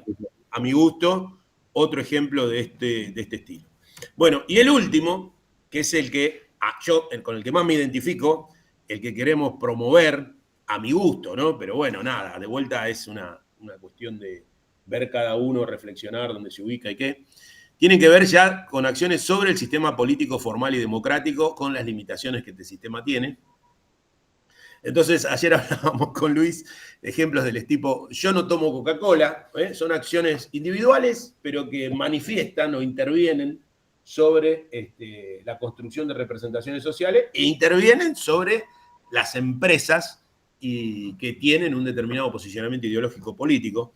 a mi gusto, otro ejemplo de este estilo. Bueno, y el último, que es el que con el que más me identifico, el que queremos promover, a mi gusto, ¿no? Pero bueno, nada, de vuelta es una cuestión de ver cada uno, reflexionar dónde se ubica y qué. Tienen que ver ya con acciones sobre el sistema político formal y democrático, con las limitaciones que este sistema tiene. Entonces, ayer hablábamos con Luis de ejemplos del tipo, yo no tomo Coca-Cola, son acciones individuales, pero que manifiestan o intervienen sobre la construcción de representaciones sociales e intervienen sobre las empresas que tienen un determinado posicionamiento ideológico político.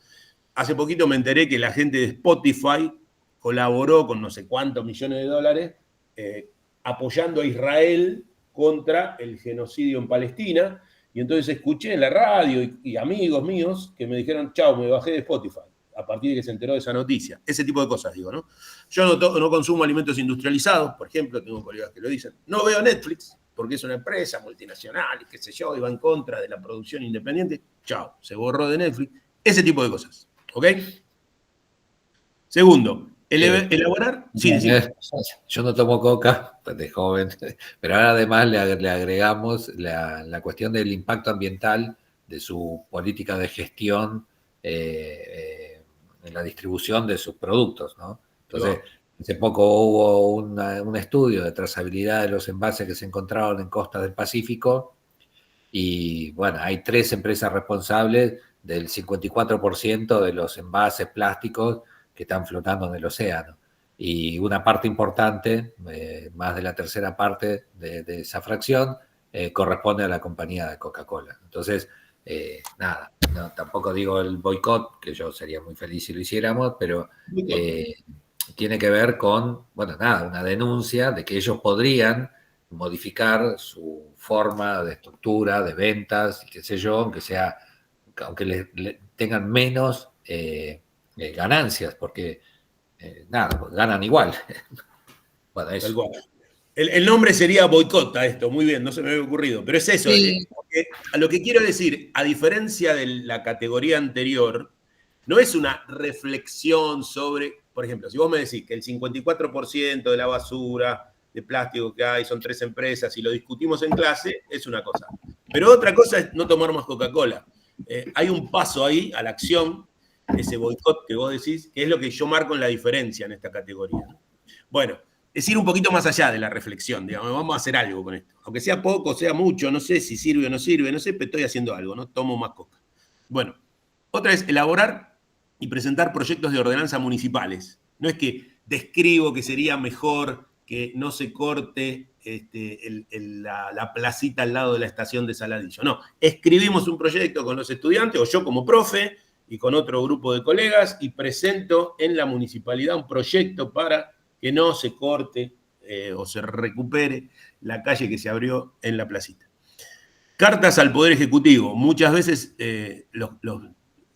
Hace poquito me enteré que la gente de Spotify colaboró con no sé cuántos millones de dólares apoyando a Israel contra el genocidio en Palestina. Y entonces escuché en la radio y amigos míos que me dijeron, chao, me bajé de Spotify, a partir de que se enteró de esa noticia. Ese tipo de cosas, digo, ¿no? Yo no consumo alimentos industrializados, por ejemplo, tengo colegas que lo dicen. No veo Netflix, porque es una empresa multinacional y qué sé yo, y va en contra de la producción independiente. Chao, se borró de Netflix. Ese tipo de cosas, ¿ok? Segundo, elaborar... Sí. Yo no tomo coca de joven, pero ahora además le agregamos la cuestión del impacto ambiental de su política de gestión en la distribución de sus productos, ¿no? Entonces, hace poco hubo un estudio de trazabilidad de los envases que se encontraron en costas del Pacífico y, bueno, hay 3 empresas responsables del 54% de los envases plásticos que están flotando en el océano. Y una parte importante, más de la tercera parte de esa fracción, corresponde a la compañía de Coca-Cola. Entonces, nada, no, tampoco digo el boicot, que yo sería muy feliz si lo hiciéramos, pero tiene que ver con, bueno, nada, una denuncia de que ellos podrían modificar su forma de estructura, de ventas, y qué sé yo, aunque sea aunque tengan menos ganancias, porque nada, ganan igual. Bueno, Tal eso. cual. El nombre sería boicota esto, muy bien, no se me había ocurrido, pero es eso. Sí. Porque a lo que quiero decir, a diferencia de la categoría anterior, no es una reflexión sobre, por ejemplo, si vos me decís que el 54% de la basura de plástico que hay son 3 empresas y lo discutimos en clase, es una cosa. Pero otra cosa es no tomar más Coca-Cola. Hay un paso ahí a la acción, ese boicot que vos decís, que es lo que yo marco en la diferencia en esta categoría. Bueno, es ir un poquito más allá de la reflexión, digamos, vamos a hacer algo con esto. Aunque sea poco, sea mucho, no sé si sirve o no sirve, no sé, pero estoy haciendo algo, no tomo más coca. Bueno, otra es elaborar y presentar proyectos de ordenanza municipales. No es que describo que sería mejor que no se corte la placita al lado de la estación de Saladillo. No, escribimos un proyecto con los estudiantes, o yo como profe, y con otro grupo de colegas, y presento en la municipalidad un proyecto para que no se corte o se recupere la calle que se abrió en la placita. Cartas al Poder Ejecutivo. Muchas veces los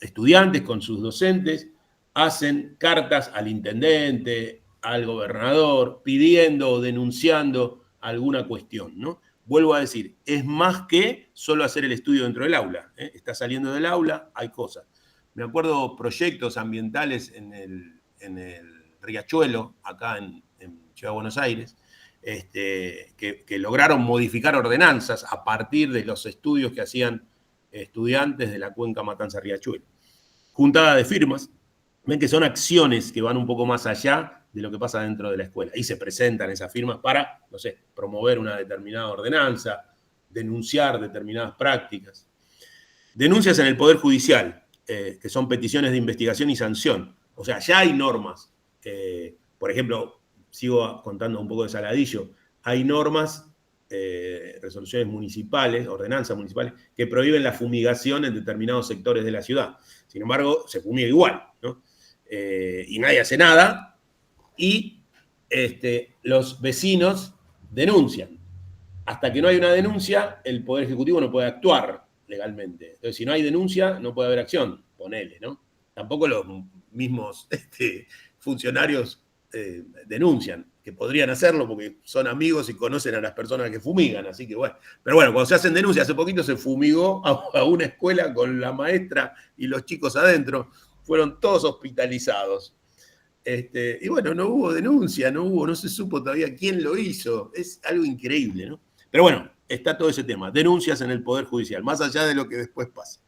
estudiantes con sus docentes hacen cartas al intendente, al gobernador, pidiendo o denunciando alguna cuestión, ¿no? Vuelvo a decir, es más que solo hacer el estudio dentro del aula. Está saliendo del aula, hay cosas. Me acuerdo proyectos ambientales en el Riachuelo, acá en Ciudad de Buenos Aires, que lograron modificar ordenanzas a partir de los estudios que hacían estudiantes de la cuenca Matanza-Riachuelo. Juntada de firmas, ven que son acciones que van un poco más allá de lo que pasa dentro de la escuela. Y se presentan esas firmas para, no sé, promover una determinada ordenanza, denunciar determinadas prácticas. Denuncias en el Poder Judicial, que son peticiones de investigación y sanción. O sea, ya hay normas. Por ejemplo, sigo contando un poco de Saladillo, hay normas, resoluciones municipales, ordenanzas municipales, que prohíben la fumigación en determinados sectores de la ciudad. Sin embargo, se fumiga igual, ¿no? Y nadie hace nada, y los vecinos denuncian. Hasta que no hay una denuncia, el Poder Ejecutivo no puede actuar legalmente. Entonces, si no hay denuncia, no puede haber acción, ponele, ¿no? Tampoco los mismos funcionarios denuncian, que podrían hacerlo porque son amigos y conocen a las personas que fumigan, así que bueno. Pero bueno, cuando se hacen denuncias, hace poquito se fumigó a una escuela con la maestra y los chicos adentro, fueron todos hospitalizados. Y bueno, no hubo denuncia, no se supo todavía quién lo hizo, es algo increíble, ¿no? Pero bueno, está todo ese tema, denuncias en el Poder Judicial, más allá de lo que después pasa.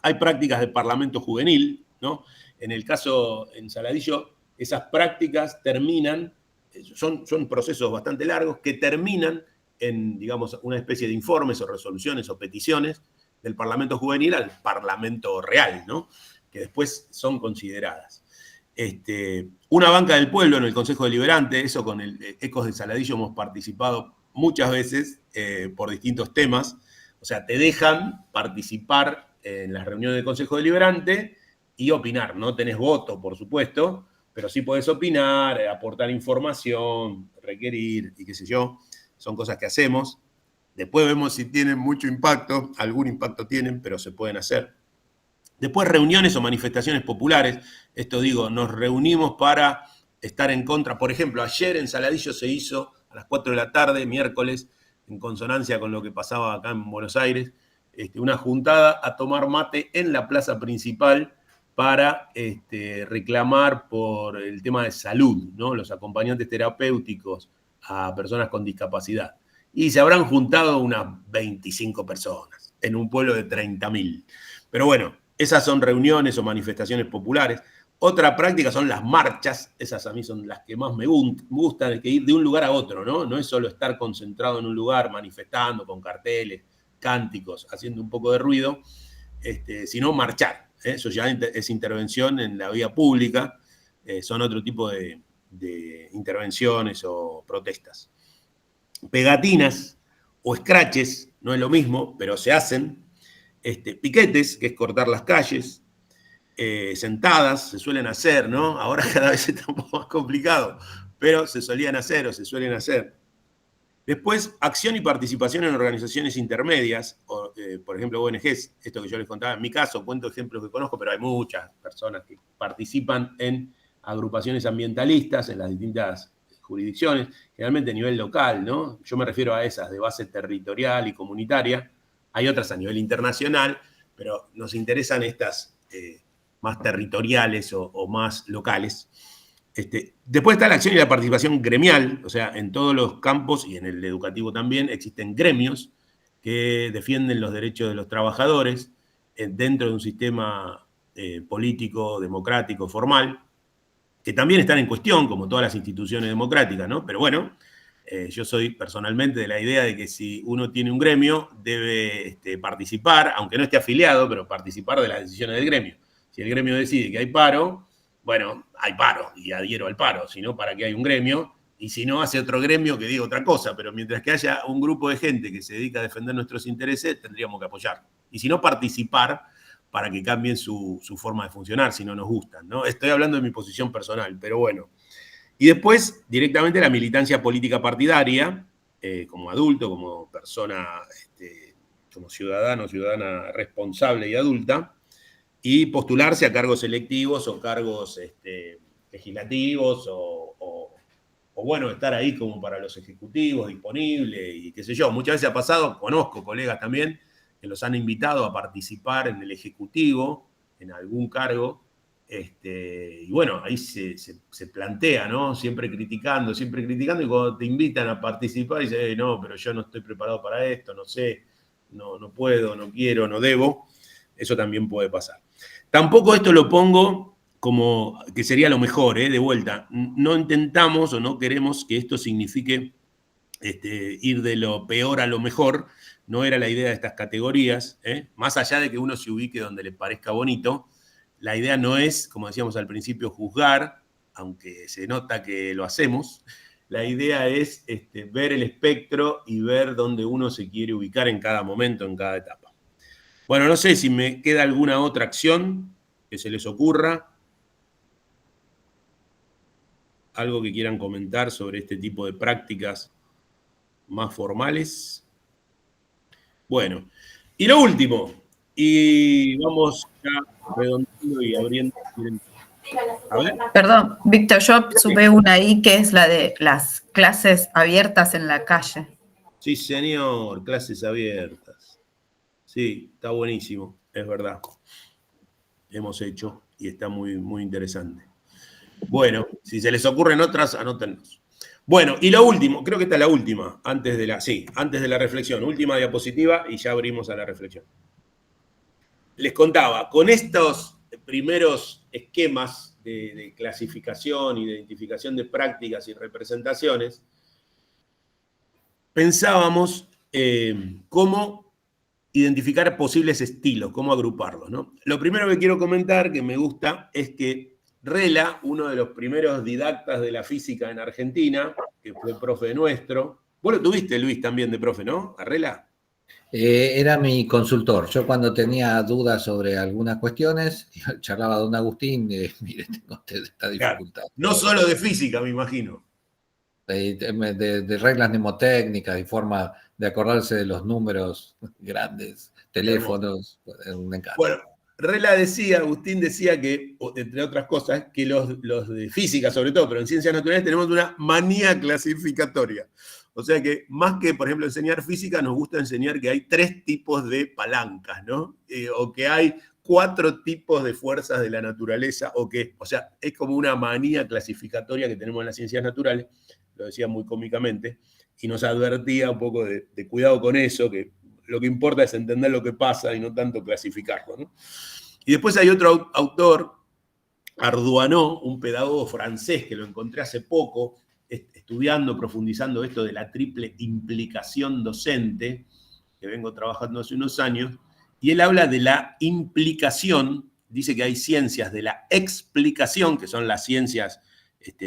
Hay prácticas de parlamento juvenil, ¿no? En el caso en Saladillo, esas prácticas terminan, son procesos bastante largos que terminan en, digamos, una especie de informes o resoluciones o peticiones del Parlamento Juvenil al Parlamento Real, ¿no? Que después son consideradas. Una banca del pueblo en el Consejo Deliberante, eso con el Ecos de Saladillo hemos participado muchas veces por distintos temas, o sea, te dejan participar en las reuniones del Consejo Deliberante y opinar, no tenés voto, por supuesto, pero sí podés opinar, aportar información, requerir y qué sé yo, son cosas que hacemos. Después vemos si tienen mucho impacto, algún impacto tienen, pero se pueden hacer. Después reuniones o manifestaciones populares, esto digo, nos reunimos para estar en contra. Por ejemplo, ayer en Saladillo se hizo a las 4 de la tarde, miércoles, en consonancia con lo que pasaba acá en Buenos Aires, una juntada a tomar mate en la plaza principal para reclamar por el tema de salud, ¿no? Los acompañantes terapéuticos a personas con discapacidad. Y se habrán juntado unas 25 personas en un pueblo de 30.000. Pero bueno, esas son reuniones o manifestaciones populares. Otra práctica son las marchas, esas a mí son las que más me gustan, es que ir de un lugar a otro, ¿no? No es solo estar concentrado en un lugar manifestando con carteles, cánticos, haciendo un poco de ruido, sino marchar. Eso ya es intervención en la vía pública, son otro tipo de intervenciones o protestas. Pegatinas o scratches, no es lo mismo, pero se hacen. Piquetes, que es cortar las calles, sentadas, se suelen hacer, ¿no? Ahora cada vez está un poco más complicado, pero se solían hacer o se suelen hacer. Después, acción y participación en organizaciones intermedias, por ejemplo, ONGs, esto que yo les contaba en mi caso, cuento ejemplos que conozco, pero hay muchas personas que participan en agrupaciones ambientalistas en las distintas jurisdicciones, generalmente a nivel local, ¿no? Yo me refiero a esas de base territorial y comunitaria. Hay otras a nivel internacional, pero nos interesan estas más territoriales o más locales. Después está la acción y la participación gremial, o sea, en todos los campos y en el educativo también existen gremios que defienden los derechos de los trabajadores dentro de un sistema político, democrático, formal, que también están en cuestión, como todas las instituciones democráticas, ¿no? Pero bueno, yo soy personalmente de la idea de que si uno tiene un gremio, debe participar, aunque no esté afiliado, pero participar de las decisiones del gremio. Si el gremio decide que hay paro, bueno, hay paro y adhiero al paro, si no, ¿para qué hay un gremio? Y si no, hace otro gremio que diga otra cosa, pero mientras que haya un grupo de gente que se dedica a defender nuestros intereses, tendríamos que apoyar. Y si no, participar para que cambien su forma de funcionar, si no nos gustan, ¿no? Estoy hablando de mi posición personal, pero bueno. Y después, directamente, la militancia política partidaria, como adulto, como persona, como ciudadano, ciudadana responsable y adulta, y postularse a cargos electivos o cargos legislativos o bueno, estar ahí como para los ejecutivos, disponible y qué sé yo. Muchas veces ha pasado, conozco colegas también, que los han invitado a participar en el ejecutivo, en algún cargo, y bueno, ahí se plantea, ¿no? Siempre criticando, y cuando te invitan a participar, dices, no, pero yo no estoy preparado para esto, no sé, no puedo, no quiero, no debo. Eso también puede pasar. Tampoco esto lo pongo como que sería lo mejor, de vuelta. No intentamos o no queremos que esto signifique ir de lo peor a lo mejor. No era la idea de estas categorías. Más allá de que uno se ubique donde le parezca bonito, la idea no es, como decíamos al principio, juzgar, aunque se nota que lo hacemos. La idea es ver el espectro y ver dónde uno se quiere ubicar en cada momento, en cada etapa. Bueno, no sé si me queda alguna otra acción que se les ocurra. Algo que quieran comentar sobre este tipo de prácticas más formales. Bueno, y lo último, y vamos ya redondeando y abriendo. A ver. Perdón, Víctor, yo sumé una ahí que es la de las clases abiertas en la calle. Sí, señor, clases abiertas. Sí, está buenísimo, es verdad. Hemos hecho y está muy, muy interesante. Bueno, si se les ocurren otras, anótennos. Bueno, y lo último, creo que esta es la última, antes de la reflexión. Última diapositiva y ya abrimos a la reflexión. Les contaba, con estos primeros esquemas de clasificación y de identificación de prácticas y representaciones, pensábamos cómo identificar posibles estilos, cómo agruparlos, ¿no? Lo primero que quiero comentar, que me gusta, es que Rela, uno de los primeros didactas de la física en Argentina, que fue profe nuestro, vos lo tuviste, Luis, también de profe, ¿no? ¿A Rela? Era mi consultor. Yo cuando tenía dudas sobre algunas cuestiones, charlaba a don Agustín, mire, tengo esta dificultad. Claro, no solo de física, me imagino. De reglas mnemotécnicas y forma de acordarse de los números grandes, teléfonos, me encanta. Bueno, Agustín decía que, entre otras cosas, que los de física sobre todo, pero en ciencias naturales tenemos una manía clasificatoria. O sea que más que, por ejemplo, enseñar física, nos gusta enseñar que hay 3 tipos de palancas, ¿no? O que hay 4 tipos de fuerzas de la naturaleza, o sea, es como una manía clasificatoria que tenemos en las ciencias naturales, lo decía muy cómicamente, y nos advertía un poco de cuidado con eso, que lo que importa es entender lo que pasa y no tanto clasificarlo, ¿no? Y después hay otro autor, Arduano, un pedagogo francés que lo encontré hace poco, estudiando, profundizando esto de la triple implicación docente, que vengo trabajando hace unos años, y él habla de la implicación, dice que hay ciencias de la explicación, que son las ciencias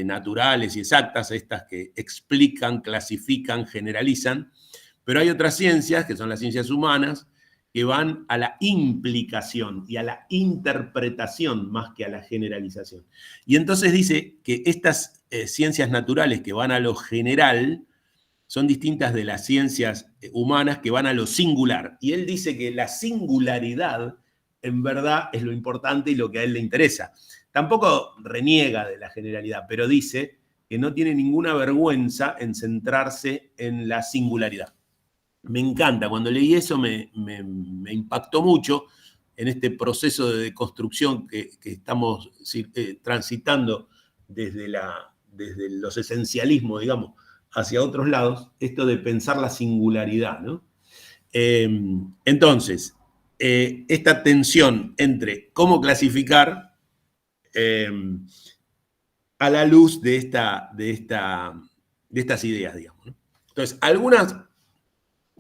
naturales y exactas, estas que explican, clasifican, generalizan, pero hay otras ciencias, que son las ciencias humanas, que van a la implicación y a la interpretación más que a la generalización. Y entonces dice que estas ciencias naturales que van a lo general son distintas de las ciencias humanas que van a lo singular. Y él dice que la singularidad, en verdad, es lo importante y lo que a él le interesa. Tampoco reniega de la generalidad, pero dice que no tiene ninguna vergüenza en centrarse en la singularidad. Me encanta, cuando leí eso me impactó mucho en este proceso de deconstrucción que estamos transitando desde los esencialismos, digamos, hacia otros lados, esto de pensar la singularidad, ¿no? Entonces, esta tensión entre cómo clasificar a la luz de estas ideas, digamos, ¿no? Entonces, algunas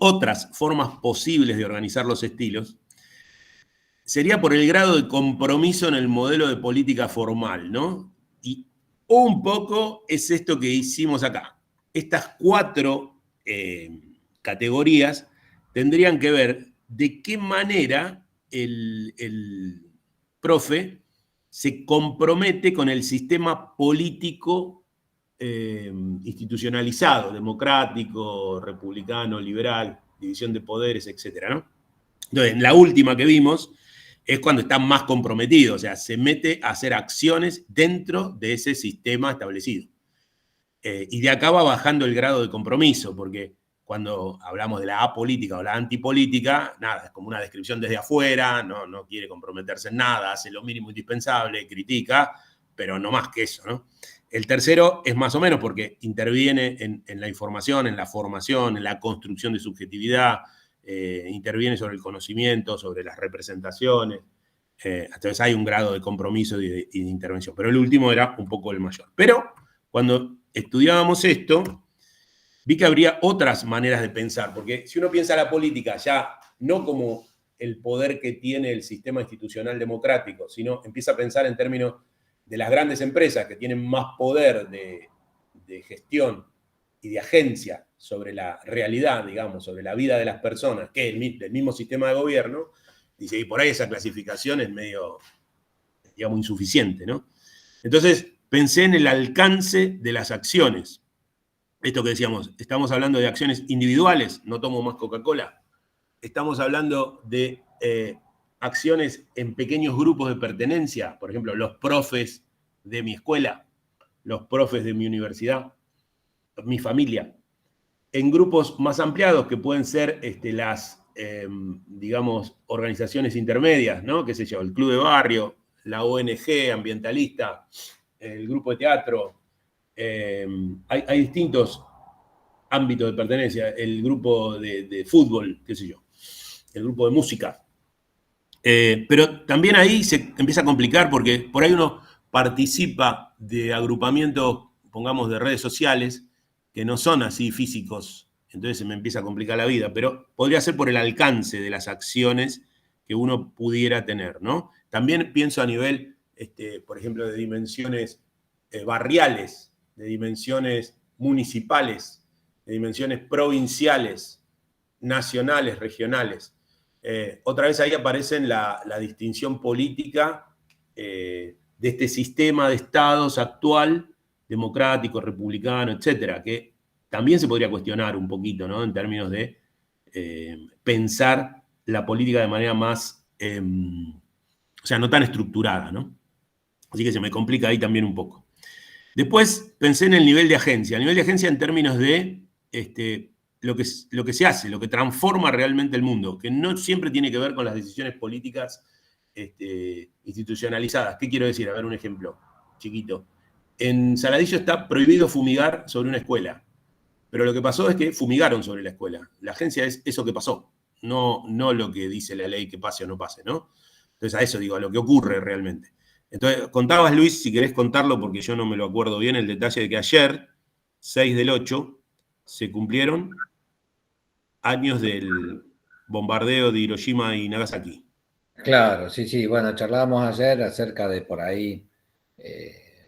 otras formas posibles de organizar los estilos sería por el grado de compromiso en el modelo de política formal, ¿no? Y un poco es esto que hicimos acá. Estas 4 categorías tendrían que ver de qué manera el profe se compromete con el sistema político institucionalizado, democrático, republicano, liberal, división de poderes, etc., ¿no? Entonces, la última que vimos es cuando está más comprometido, o sea, se mete a hacer acciones dentro de ese sistema establecido. Y de acá va bajando el grado de compromiso, porque cuando hablamos de la apolítica o la antipolítica, nada, es como una descripción desde afuera, no quiere comprometerse en nada, hace lo mínimo indispensable, critica, pero no más que eso, ¿no? El tercero es más o menos porque interviene en la información, en la formación, en la construcción de subjetividad, interviene sobre el conocimiento, sobre las representaciones. Entonces hay un grado de compromiso y de intervención. Pero el último era un poco el mayor. Pero cuando estudiábamos esto, vi que habría otras maneras de pensar, porque si uno piensa la política ya no como el poder que tiene el sistema institucional democrático, sino empieza a pensar en términos de las grandes empresas que tienen más poder de gestión y de agencia sobre la realidad, digamos, sobre la vida de las personas, que el mismo sistema de gobierno, dice, y por ahí esa clasificación es medio, digamos, insuficiente, ¿no? Entonces, pensé en el alcance de las acciones. Esto que decíamos, estamos hablando de acciones individuales, no tomo más Coca-Cola. Estamos hablando de acciones en pequeños grupos de pertenencia, por ejemplo, los profes de mi escuela, los profes de mi universidad, mi familia. En grupos más ampliados, que pueden ser las, digamos, organizaciones intermedias, ¿no? Qué sé yo, el club de barrio, la ONG ambientalista, el grupo de teatro. Hay distintos ámbitos de pertenencia, el grupo de fútbol, qué sé yo, el grupo de música. Pero también ahí se empieza a complicar porque por ahí uno participa de agrupamientos, pongamos, de redes sociales, que no son así físicos, entonces se me empieza a complicar la vida, pero podría ser por el alcance de las acciones que uno pudiera tener, ¿no? También pienso a nivel, por ejemplo, de dimensiones barriales, de dimensiones municipales, de dimensiones provinciales, nacionales, regionales. Otra vez ahí aparece la distinción política de este sistema de estados actual, democrático, republicano, etcétera, que también se podría cuestionar un poquito, ¿no? En términos de pensar la política de manera más, o sea, no tan estructurada, ¿no? Así que se me complica ahí también un poco. Después pensé en el nivel de agencia. El nivel de agencia en términos de lo que se hace, lo que transforma realmente el mundo, que no siempre tiene que ver con las decisiones políticas institucionalizadas. ¿Qué quiero decir? A ver, un ejemplo chiquito. En Saladillo está prohibido fumigar sobre una escuela, pero lo que pasó es que fumigaron sobre la escuela. La agencia es eso que pasó, no lo que dice la ley que pase o no pase, ¿no? Entonces a eso digo, a lo que ocurre realmente. Entonces, contabas, Luis, si querés contarlo, porque yo no me lo acuerdo bien, el detalle de que ayer, 6/8, se cumplieron años del bombardeo de Hiroshima y Nagasaki. Claro, sí. Bueno, charlábamos ayer acerca de por ahí,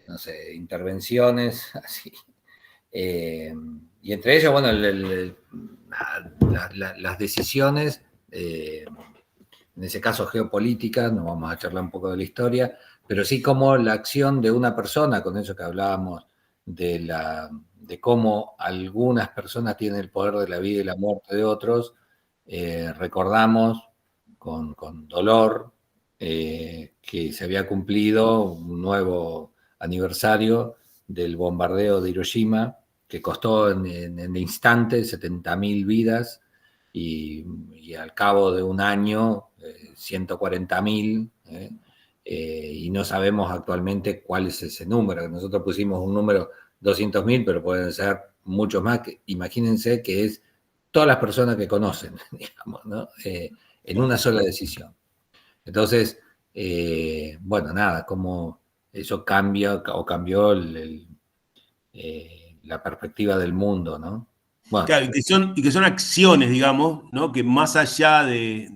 no sé, intervenciones, así. Y entre ellos, bueno, las decisiones, en ese caso geopolíticas, no vamos a charlar un poco de la historia, pero sí como la acción de una persona, con eso que hablábamos de cómo algunas personas tienen el poder de la vida y la muerte de otros, recordamos con dolor que se había cumplido un nuevo aniversario del bombardeo de Hiroshima, que costó en instante 70.000 vidas y al cabo de un año 140.000, y no sabemos actualmente cuál es ese número. Nosotros pusimos un número 200.000, pero pueden ser muchos más. Imagínense que es todas las personas que conocen, digamos, ¿no? En una sola decisión. Entonces, bueno, nada, cómo eso cambia o cambió la perspectiva del mundo, ¿no? Bueno. Claro, y que son acciones, digamos, ¿no? Que más allá de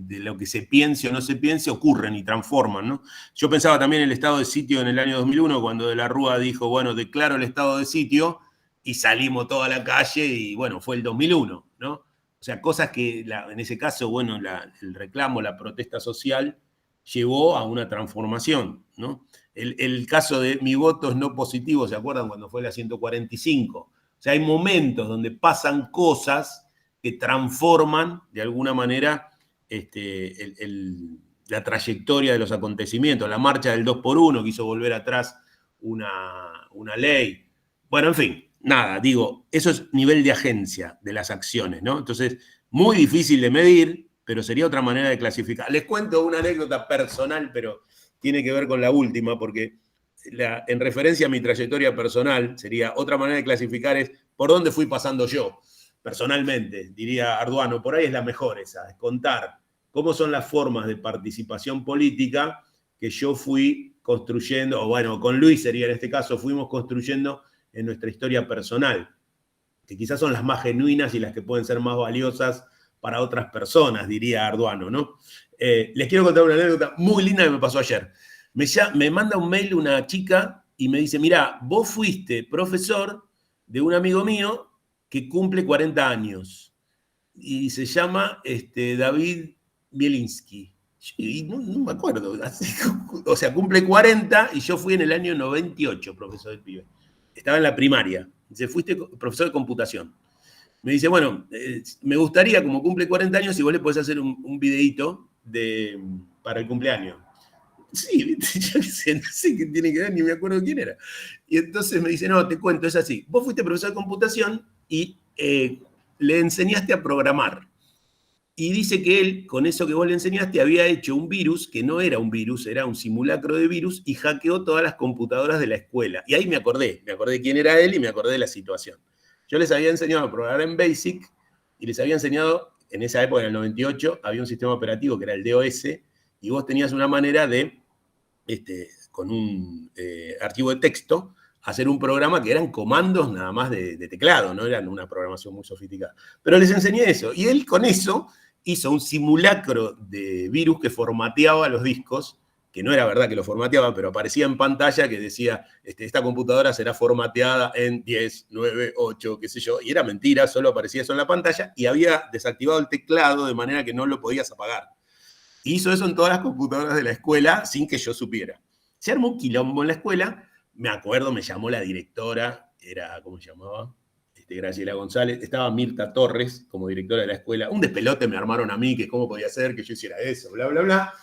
lo que se piense o no se piense, ocurren y transforman, ¿no? Yo pensaba también en el estado de sitio en el año 2001, cuando De la Rúa dijo, bueno, declaro el estado de sitio, y salimos toda la calle, y bueno, fue el 2001, ¿no? O sea, cosas que en ese caso, bueno, el reclamo, la protesta social, llevó a una transformación, ¿no? El caso de mi voto es no positivo, ¿se acuerdan cuando fue la 145? O sea, hay momentos donde pasan cosas que transforman, de alguna manera, la trayectoria de los acontecimientos. La marcha del 2x1 que hizo volver atrás una ley. Bueno, en fin, nada, digo, eso es nivel de agencia de las acciones, ¿no? Entonces, muy difícil de medir, pero sería otra manera de clasificar. Les cuento una anécdota personal, pero tiene que ver con la última, porque en referencia a mi trayectoria personal, sería otra manera de clasificar es por dónde fui pasando yo, personalmente, diría Arduano. Por ahí es la mejor esa, es contar cómo son las formas de participación política que yo fui construyendo, o bueno, con Luis sería en este caso, fuimos construyendo en nuestra historia personal, que quizás son las más genuinas y las que pueden ser más valiosas para otras personas, diría Arduano, ¿no? Les quiero contar una anécdota muy linda que me pasó ayer. Me manda un mail una chica y me dice, mirá, vos fuiste profesor de un amigo mío que cumple 40 años y se llama David Bielinski. Y no me acuerdo, o sea, cumple 40 y yo fui en el año 98 profesor del pibe. Estaba en la primaria. Dice, fuiste profesor de computación. Me dice, bueno, me gustaría, como cumple 40 años, si vos le podés hacer un videíto para el cumpleaños. Sí, yo no sé qué tiene que ver, ni me acuerdo quién era. Y entonces me dice, no, te cuento, es así. Vos fuiste profesor de computación y le enseñaste a programar. Y dice que él, con eso que vos le enseñaste, había hecho un virus, que no era un virus, era un simulacro de virus, y hackeó todas las computadoras de la escuela. Y ahí me acordé quién era él y me acordé de la situación. Yo les había enseñado a programar en BASIC y les había enseñado, en esa época, en el 98, había un sistema operativo que era el DOS, y vos tenías una manera de, con un archivo de texto, hacer un programa que eran comandos nada más de teclado, no eran una programación muy sofisticada. Pero les enseñé eso, y él con eso hizo un simulacro de virus que formateaba los discos, que no era verdad que lo formateaba, pero aparecía en pantalla que decía, esta computadora será formateada en 10, 9, 8, qué sé yo, y era mentira, solo aparecía eso en la pantalla, y había desactivado el teclado de manera que no lo podías apagar. Hizo eso en todas las computadoras de la escuela sin que yo supiera. Se armó un quilombo en la escuela, me acuerdo, me llamó la directora, ¿cómo se llamaba? Graciela González, estaba Mirta Torres como directora de la escuela, un despelote me armaron a mí, que cómo podía ser que yo hiciera eso, bla, bla, bla.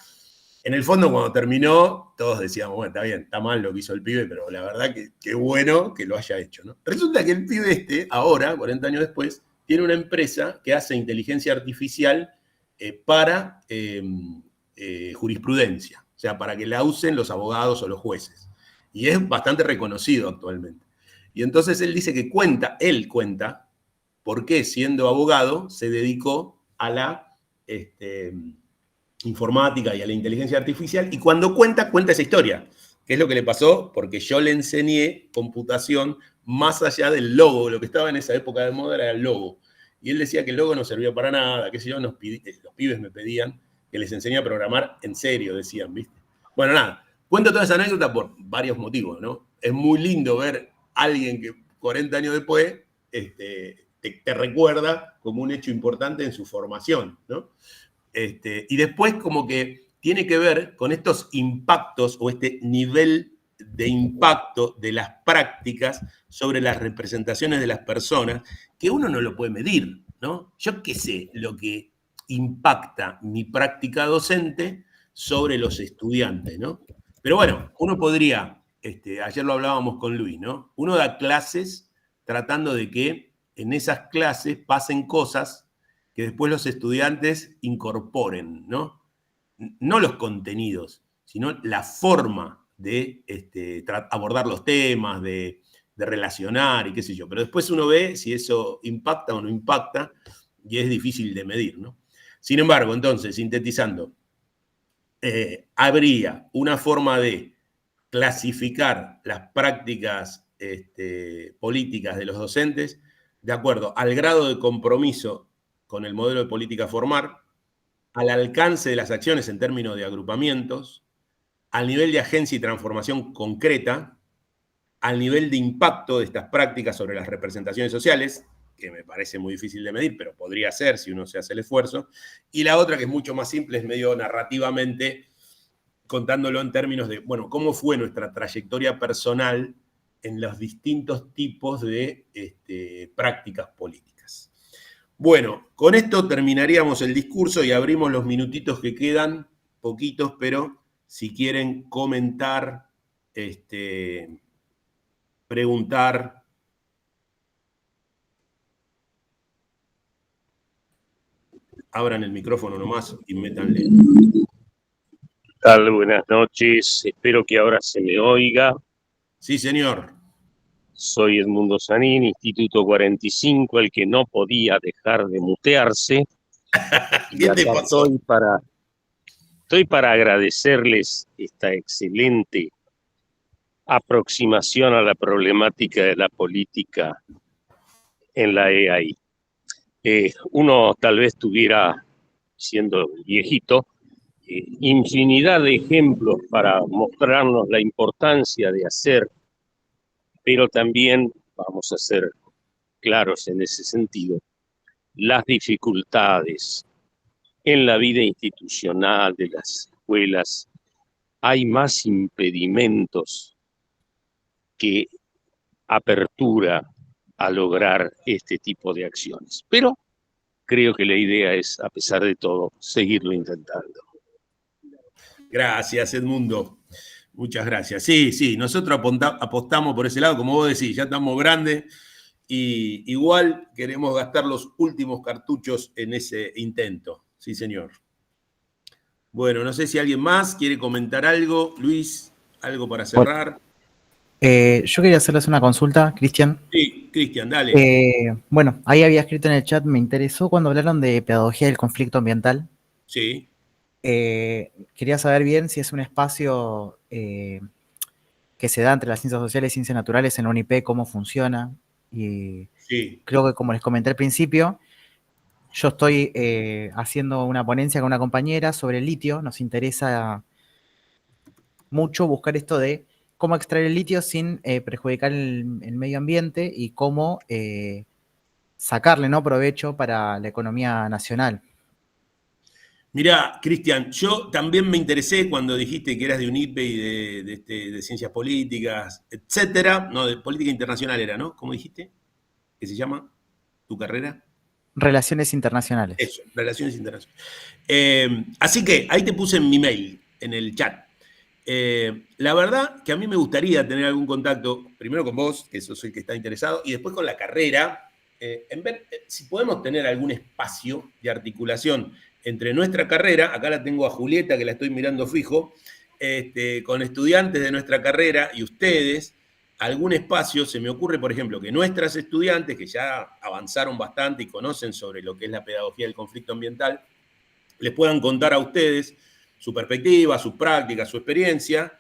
En el fondo, cuando terminó, todos decíamos, bueno, está bien, está mal lo que hizo el pibe, pero la verdad que qué bueno que lo haya hecho, ¿no? Resulta que el pibe ahora, 40 años después, tiene una empresa que hace inteligencia artificial para jurisprudencia, o sea, para que la usen los abogados o los jueces. Y es bastante reconocido actualmente. Y entonces él dice que él cuenta por qué, siendo abogado, se dedicó a la informática y a la inteligencia artificial, y cuando cuenta esa historia, que es lo que le pasó, porque yo le enseñé computación más allá del logo, lo que estaba en esa época de moda era el logo. Y él decía que el logo no servía para nada, qué sé yo, los pibes me pedían que les enseñe a programar en serio, decían, ¿viste? Bueno, nada, cuento toda esa anécdota por varios motivos, ¿no? Es muy lindo ver alguien que 40 años después te recuerda como un hecho importante en su formación, ¿no? Y después como que tiene que ver con estos impactos o este nivel de impacto de las prácticas sobre las representaciones de las personas, que uno no lo puede medir, ¿no? Yo qué sé lo que impacta mi práctica docente sobre los estudiantes, ¿no? Pero bueno, uno podría, ayer lo hablábamos con Luis, ¿no? Uno da clases tratando de que en esas clases pasen cosas que después los estudiantes incorporen, ¿no? No los contenidos, sino la forma de abordar los temas, de relacionar y qué sé yo. Pero después uno ve si eso impacta o no impacta y es difícil de medir, ¿no? Sin embargo, entonces, sintetizando, habría una forma de clasificar las prácticas políticas de los docentes de acuerdo al grado de compromiso con el modelo de política a formar, al alcance de las acciones en términos de agrupamientos, al nivel de agencia y transformación concreta, al nivel de impacto de estas prácticas sobre las representaciones sociales, que me parece muy difícil de medir, pero podría ser si uno se hace el esfuerzo, y la otra, que es mucho más simple, es medio narrativamente, contándolo en términos de, bueno, cómo fue nuestra trayectoria personal en los distintos tipos de prácticas políticas. Bueno, con esto terminaríamos el discurso y abrimos los minutitos que quedan, poquitos, pero si quieren comentar, preguntar. Abran el micrófono nomás y métanle. ¿Qué tal? Buenas noches. Espero que ahora se me oiga. Sí, señor. Soy Edmundo Sanín, Instituto 45, el que no podía dejar de mutearse. ¿Qué te pasó? Estoy para agradecerles esta excelente aproximación a la problemática de la política en la EAI. Uno tal vez tuviera, siendo viejito, infinidad de ejemplos para mostrarnos la importancia de hacer, pero también, vamos a ser claros en ese sentido, las dificultades en la vida institucional de las escuelas. Hay más impedimentos que apertura a lograr este tipo de acciones. Pero creo que la idea es, a pesar de todo, seguirlo intentando. Gracias, Edmundo. Muchas gracias. Sí, nosotros apostamos por ese lado, como vos decís, ya estamos grandes y igual queremos gastar los últimos cartuchos en ese intento. Sí, señor. Bueno, no sé si alguien más quiere comentar algo. Luis, algo para cerrar. Yo quería hacerles una consulta, Cristian. Sí, Cristian, dale. Bueno, ahí había escrito en el chat, me interesó cuando hablaron de pedagogía del conflicto ambiental. Sí. Quería saber bien si es un espacio que se da entre las ciencias sociales y ciencias naturales en la UNIP, cómo funciona. Y sí. Creo que, como les comenté al principio, yo estoy haciendo una ponencia con una compañera sobre el litio. Nos interesa mucho buscar esto de cómo extraer el litio sin perjudicar el medio ambiente y cómo sacarle, ¿no?, provecho para la economía nacional. Mirá, Cristian, yo también me interesé cuando dijiste que eras de UNIPE y de ciencias políticas, etcétera. No, de política internacional era, ¿no? ¿Cómo dijiste? ¿Qué se llama tu carrera? Relaciones internacionales. Eso, relaciones internacionales. Así que ahí te puse en mi mail, en el chat. La verdad que a mí me gustaría tener algún contacto, primero con vos, que sos el que está interesado, y después con la carrera, en ver si podemos tener algún espacio de articulación entre nuestra carrera, acá la tengo a Julieta, que la estoy mirando fijo, con estudiantes de nuestra carrera y ustedes, algún espacio. Se me ocurre, por ejemplo, que nuestras estudiantes, que ya avanzaron bastante y conocen sobre lo que es la pedagogía del conflicto ambiental, les puedan contar a ustedes su perspectiva, sus prácticas, su experiencia.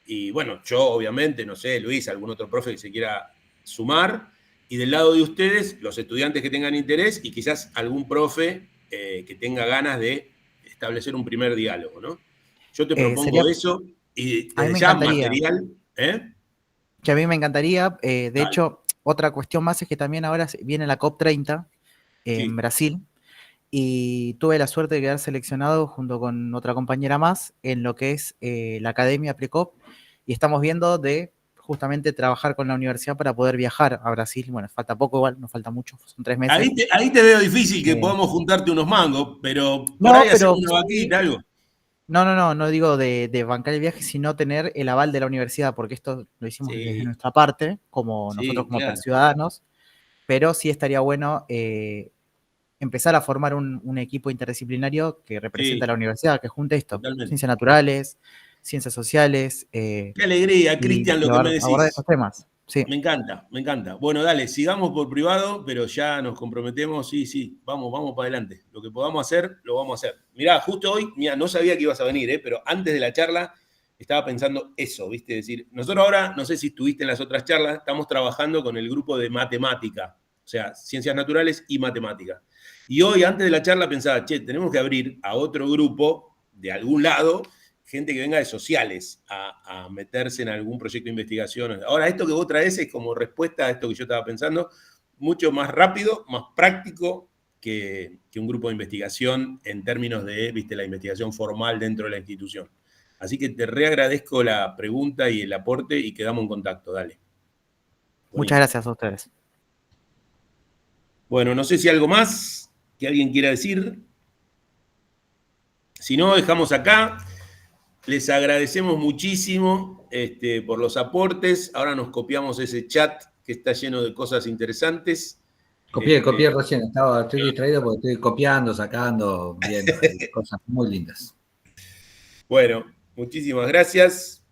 Y bueno, yo obviamente, no sé, Luis, algún otro profe que se quiera sumar. Y del lado de ustedes, los estudiantes que tengan interés y quizás algún profe que tenga ganas de establecer un primer diálogo, ¿no? Yo te propongo eso y desde ya material. Que a mí me encantaría. De hecho, otra cuestión más es que también ahora viene la COP30 en Brasil. Y tuve la suerte de quedar seleccionado junto con otra compañera más en lo que es la Academia Precop, y estamos viendo de justamente trabajar con la universidad para poder viajar a Brasil. Bueno, falta poco igual, no falta mucho, son 3 meses. Ahí te veo difícil que podamos juntarte unos mangos, pero por no, ahí hacer pero una vaquita, algo. No digo de bancar el viaje, sino tener el aval de la universidad, porque esto lo hicimos Sí. desde nuestra parte, como Sí, nosotros como claro. ciudadanos, pero sí estaría bueno empezar a formar un equipo interdisciplinario que represente a la universidad, que junte esto, Totalmente. ciencias naturales, ciencias sociales. Qué alegría, Cristian, lo que me decís. Abordar estos temas. Sí. Me encanta, me encanta. Bueno, dale, sigamos por privado, pero ya nos comprometemos, sí, vamos para adelante. Lo que podamos hacer, lo vamos a hacer. Mirá, justo hoy, no sabía que ibas a venir, pero antes de la charla estaba pensando eso, ¿viste? Es decir, nosotros ahora, no sé si estuviste en las otras charlas, estamos trabajando con el grupo de matemática, o sea, ciencias naturales y matemática. Y hoy, antes de la charla, pensaba, tenemos que abrir a otro grupo de algún lado, gente que venga de sociales a meterse en algún proyecto de investigación. Ahora, esto que vos traes es como respuesta a esto que yo estaba pensando, mucho más rápido, más práctico que un grupo de investigación en términos de, viste, la investigación formal dentro de la institución. Así que te reagradezco la pregunta y el aporte y quedamos en contacto, dale. Buenísimo. Muchas gracias a ustedes. Bueno, no sé si algo más que alguien quiera decir. Si no, dejamos acá. Les agradecemos muchísimo por los aportes. Ahora nos copiamos ese chat que está lleno de cosas interesantes. Copié recién, estoy distraído porque estoy copiando, sacando, viendo cosas muy lindas. Bueno, muchísimas gracias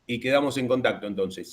y quedamos en contacto entonces.